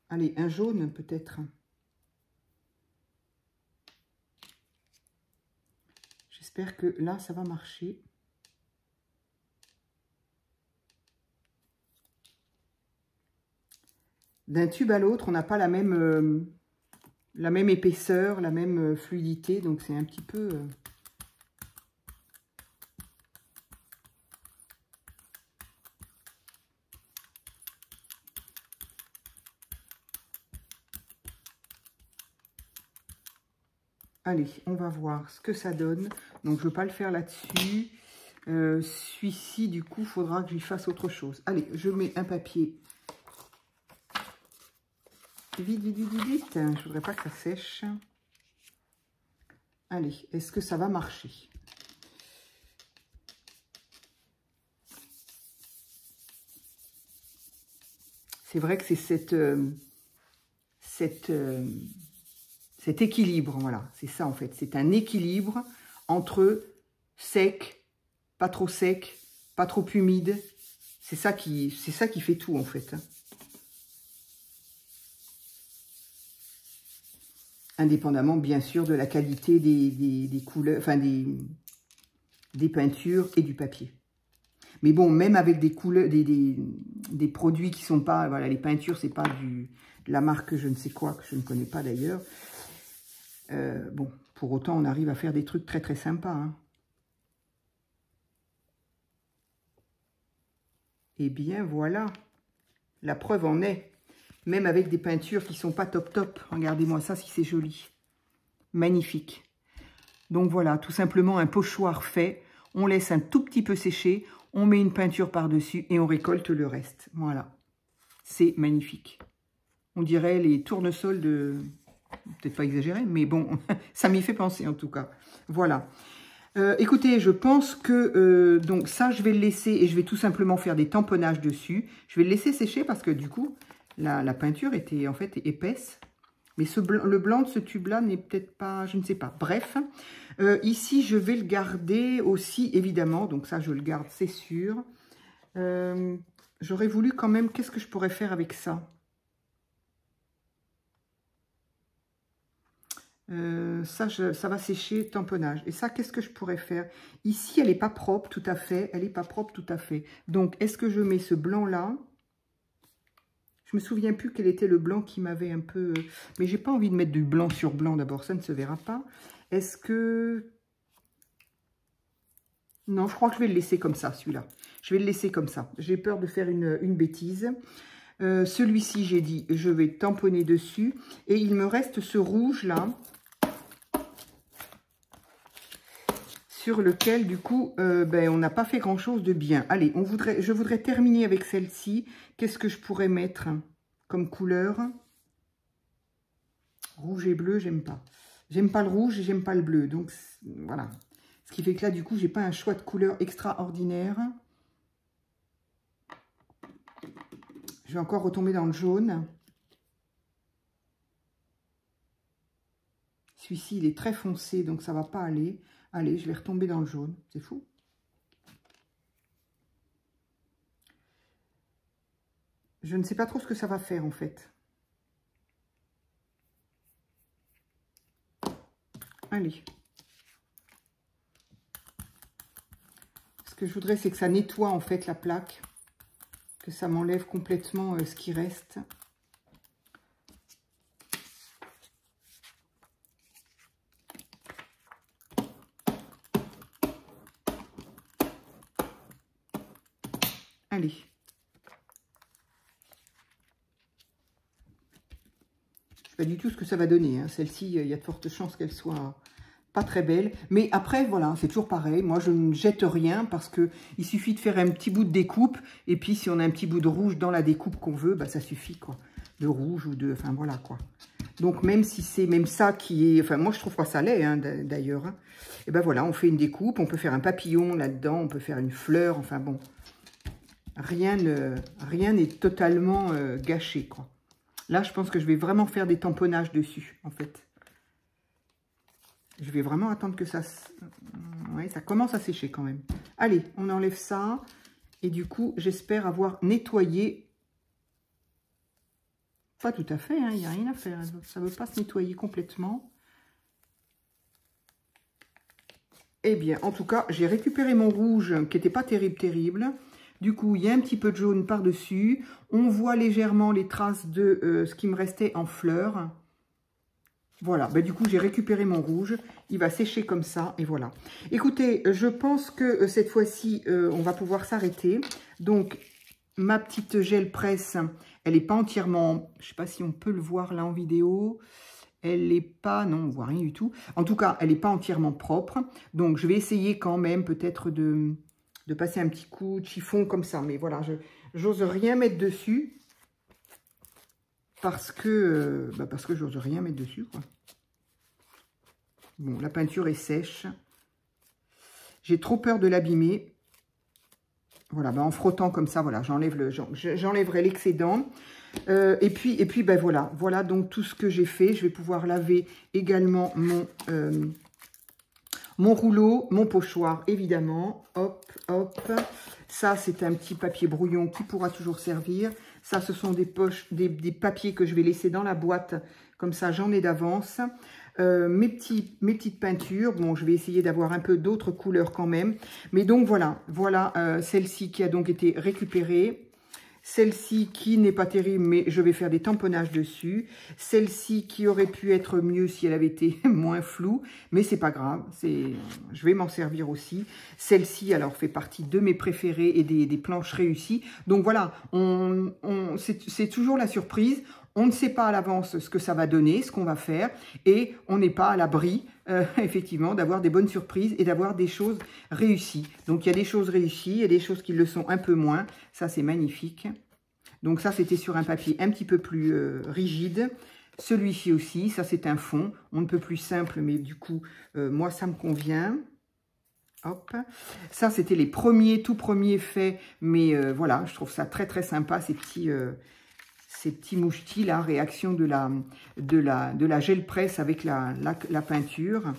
allez, un jaune peut-être. J'espère que là, ça va marcher. D'un tube à l'autre, on n'a pas la même épaisseur, la même fluidité, donc c'est un petit peu... Allez, on va voir ce que ça donne. Donc, je ne veux pas le faire là-dessus. Celui-ci, du coup, il faudra que j'y fasse autre chose. Allez, je mets un papier. Vite, vite, vite, vite, vite. Je ne voudrais pas que ça sèche. Allez, est-ce que ça va marcher? C'est vrai que c'est cet équilibre, voilà, c'est ça en fait. C'est un équilibre entre sec, pas trop sec, pas trop humide. C'est ça qui fait tout en fait. Indépendamment bien sûr de la qualité des couleurs, enfin des peintures et du papier. Mais bon, même avec des couleurs, des produits qui sont pas, voilà, les peintures, c'est pas de la marque je ne sais quoi, que je ne connais pas d'ailleurs. Bon, pour autant, on arrive à faire des trucs très très sympas. Hein. Eh bien, voilà. La preuve en est. Même avec des peintures qui sont pas top top. Regardez-moi ça, si c'est joli. Magnifique. Donc voilà, tout simplement un pochoir fait. On laisse un tout petit peu sécher. On met une peinture par-dessus et on récolte le reste. Voilà. C'est magnifique. On dirait les tournesols de... Peut-être pas exagéré, mais bon, ça m'y fait penser en tout cas. Voilà. Écoutez, je pense que donc ça, je vais le laisser et je vais tout simplement faire des tamponnages dessus. Je vais le laisser sécher parce que du coup, la peinture était en fait épaisse. Mais le blanc de ce tube-là n'est peut-être pas, je ne sais pas. Bref, ici, je vais le garder aussi, évidemment. Donc ça, je le garde, c'est sûr. J'aurais voulu quand même, qu'est-ce que je pourrais faire avec ça? Ça va sécher, tamponnage. Et ça, qu'est-ce que je pourrais faire? Ici, elle n'est pas propre tout à fait. Elle n'est pas propre tout à fait. Donc, est-ce que je mets ce blanc-là? Je me souviens plus quel était le blanc qui m'avait un peu... Mais j'ai pas envie de mettre du blanc sur blanc d'abord. Ça ne se verra pas. Est-ce que... Non, je crois que je vais le laisser comme ça, celui-là. Je vais le laisser comme ça. J'ai peur de faire une bêtise. Celui-ci, j'ai dit, je vais tamponner dessus. Et il me reste ce rouge-là. Sur lequel, du coup, on n'a pas fait grand-chose de bien. Allez, je voudrais terminer avec celle-ci. Qu'est-ce que je pourrais mettre comme couleur? Rouge et bleu, j'aime pas. J'aime pas le rouge et j'aime pas le bleu. Donc, voilà. Ce qui fait que là, du coup, j'ai pas un choix de couleur extraordinaire. Je vais encore retomber dans le jaune. Celui-ci, il est très foncé, donc ça va pas aller. Allez, je vais retomber dans le jaune. C'est fou. Je ne sais pas trop ce que ça va faire, en fait. Allez. Ce que je voudrais, c'est que ça nettoie, en fait, la plaque. que ça m'enlève complètement ce qui reste. Allez. Je sais pas du tout ce que ça va donner. Hein. Celle-ci, il y a de fortes chances qu'elle soit pas très belle. Mais après, voilà, c'est toujours pareil. Moi, je ne jette rien parce que il suffit de faire un petit bout de découpe. Et puis, si on a un petit bout de rouge dans la découpe qu'on veut, bah, ça suffit, quoi. De rouge ou de... Enfin, voilà, quoi. Donc, même si c'est même ça qui est... Enfin, moi, je trouve pas ça laid, hein, d'ailleurs. Hein. Et ben voilà, on fait une découpe. On peut faire un papillon là-dedans. On peut faire une fleur. Enfin, bon. Rien n'est totalement gâché, quoi. Là, je pense que je vais vraiment faire des tamponnages dessus, en fait. Je vais vraiment attendre que ça... Ouais, ça commence à sécher quand même. Allez, on enlève ça. Et du coup, j'espère avoir nettoyé. Pas tout à fait, hein, il n'y a rien à faire. Ça ne veut pas se nettoyer complètement. Eh bien, en tout cas, j'ai récupéré mon rouge qui n'était pas terrible. Du coup, il y a un petit peu de jaune par-dessus. On voit légèrement les traces de ce qui me restait en fleurs. Voilà, ben, du coup, j'ai récupéré mon rouge. Il va sécher comme ça, et voilà. Écoutez, je pense que cette fois-ci, on va pouvoir s'arrêter. Donc, ma petite gel presse, elle n'est pas entièrement... Je ne sais pas si on peut le voir là en vidéo. Elle n'est pas... Non, on ne voit rien du tout. En tout cas, elle n'est pas entièrement propre. Donc, je vais essayer quand même peut-être de passer un petit coup de chiffon comme ça. Mais voilà, j'ose rien mettre dessus. Parce que j'ose rien mettre dessus, quoi. Bon, la peinture est sèche. J'ai trop peur de l'abîmer. Voilà, ben en frottant comme ça, voilà, j'enlèverai l'excédent. Et puis, ben voilà. Voilà donc tout ce que j'ai fait. Je vais pouvoir laver également mon rouleau, mon pochoir, évidemment. Hop, hop. Ça, c'est un petit papier brouillon qui pourra toujours servir. Ça, ce sont des papiers que je vais laisser dans la boîte. Comme ça, j'en ai d'avance. Mes petites peintures. Bon, je vais essayer d'avoir un peu d'autres couleurs quand même. Mais donc, voilà. Voilà celle-ci qui a donc été récupérée. Celle-ci qui n'est pas terrible, mais je vais faire des tamponnages dessus. Celle-ci qui aurait pu être mieux si elle avait été moins floue, mais c'est pas grave. Je vais m'en servir aussi. Celle-ci, alors, fait partie de mes préférées et des planches réussies. Donc voilà, c'est toujours la surprise. On ne sait pas à l'avance ce que ça va donner, ce qu'on va faire, et on n'est pas à l'abri, effectivement, d'avoir des bonnes surprises et d'avoir des choses réussies. Donc, il y a des choses réussies, il y a des choses qui le sont un peu moins. Ça, c'est magnifique. Donc, ça, c'était sur un papier un petit peu plus rigide. Celui-ci aussi, ça, c'est un fond. On ne peut plus simple, mais du coup, moi, ça me convient. Hop. Ça, c'était les tout premiers faits, mais voilà, je trouve ça très, très sympa, ces petits mouchetis, là, réaction de la gel presse avec la peinture.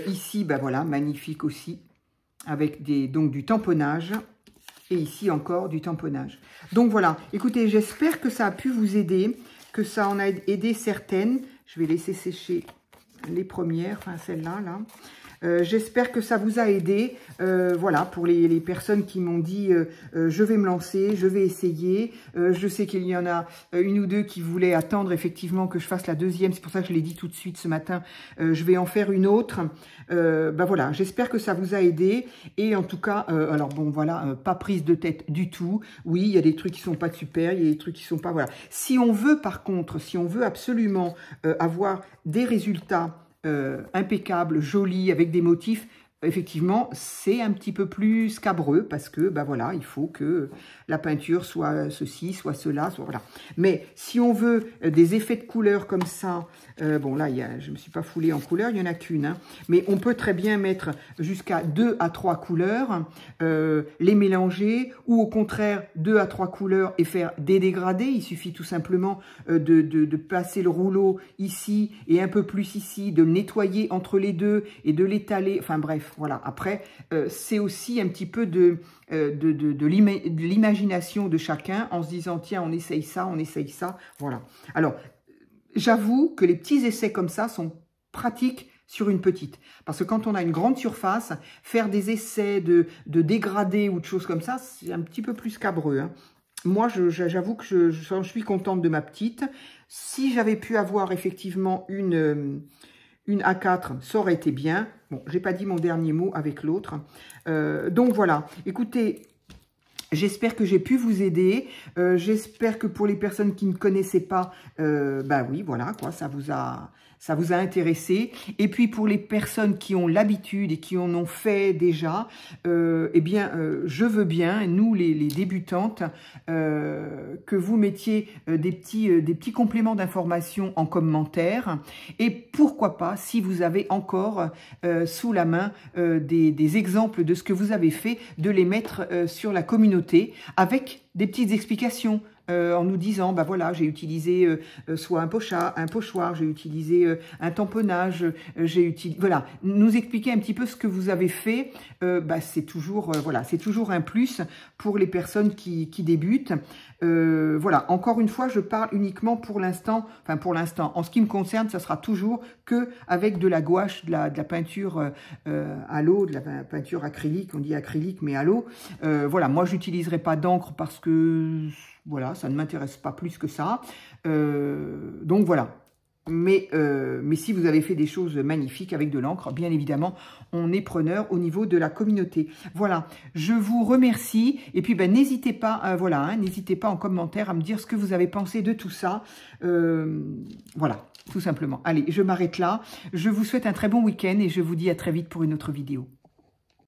Ici, ben voilà, magnifique aussi, avec donc du tamponnage. Et ici encore du tamponnage. Donc voilà, écoutez, j'espère que ça a pu vous aider, que ça en a aidé certaines. Je vais laisser sécher les premières, enfin celle-là, là. J'espère que ça vous a aidé, voilà, pour les personnes qui m'ont dit je vais me lancer, je vais essayer. Je sais qu'il y en a une ou deux qui voulaient attendre effectivement que je fasse la deuxième, c'est pour ça que je l'ai dit tout de suite ce matin. Je vais en faire une autre. Ben voilà, j'espère que ça vous a aidé. Et en tout cas, alors bon, voilà, pas prise de tête du tout. Oui, il y a des trucs qui sont pas super, il y a des trucs qui sont pas... Voilà. Si on veut, par contre, si on veut absolument avoir des résultats impeccable, joli, avec des motifs, effectivement, c'est un petit peu plus scabreux parce que, ben voilà, il faut que la peinture soit ceci, soit cela, soit voilà. Mais si on veut des effets de couleur comme ça, bon là, je ne me suis pas foulée en couleur, il n'y en a qu'une, hein, mais on peut très bien mettre jusqu'à 2 à 3 couleurs, les mélanger, ou au contraire 2 à 3 couleurs et faire des dégradés. Il suffit tout simplement de passer le rouleau ici et un peu plus ici, de le nettoyer entre les deux et de l'étaler, enfin bref. Voilà, après, c'est aussi un petit peu de l'imagination de chacun en se disant, tiens, on essaye ça, voilà. Alors, j'avoue que les petits essais comme ça sont pratiques sur une petite. Parce que quand on a une grande surface, faire des essais de dégradés ou de choses comme ça, c'est un petit peu plus scabreux, hein. moi, j'avoue que je suis contente de ma petite. Si j'avais pu avoir effectivement une A4, ça aurait été bien. Bon, j'ai pas dit mon dernier mot avec l'autre. Donc voilà, écoutez, j'espère que j'ai pu vous aider. J'espère que pour les personnes qui ne connaissaient pas, bah oui, voilà, quoi, ça vous a intéressé. Et puis pour les personnes qui ont l'habitude et qui en ont fait déjà, eh bien, je veux bien, nous les débutantes, que vous mettiez des petits compléments d'information en commentaire. Et pourquoi pas, si vous avez encore sous la main des exemples de ce que vous avez fait, de les mettre sur la communauté avec des petites explications. En nous disant, bah voilà, j'ai utilisé soit un pochoir, j'ai utilisé un tamponnage, j'ai utilisé, voilà, nous expliquer un petit peu ce que vous avez fait, bah c'est toujours, voilà, c'est toujours un plus pour les personnes qui débutent. Voilà, encore une fois, je parle uniquement pour l'instant, enfin pour l'instant, en ce qui me concerne, ça sera toujours que avec de la gouache, de la peinture à l'eau, de la peinture acrylique, on dit acrylique, mais à l'eau. Voilà, moi, j'utiliserai pas d'encre parce que voilà, ça ne m'intéresse pas plus que ça. Donc voilà. Mais si vous avez fait des choses magnifiques avec de l'encre, bien évidemment, on est preneur au niveau de la communauté. Voilà, je vous remercie. Et puis, ben, n'hésitez pas, voilà, hein, n'hésitez pas en commentaire à me dire ce que vous avez pensé de tout ça. Voilà, tout simplement. Allez, je m'arrête là. Je vous souhaite un très bon week-end et je vous dis à très vite pour une autre vidéo.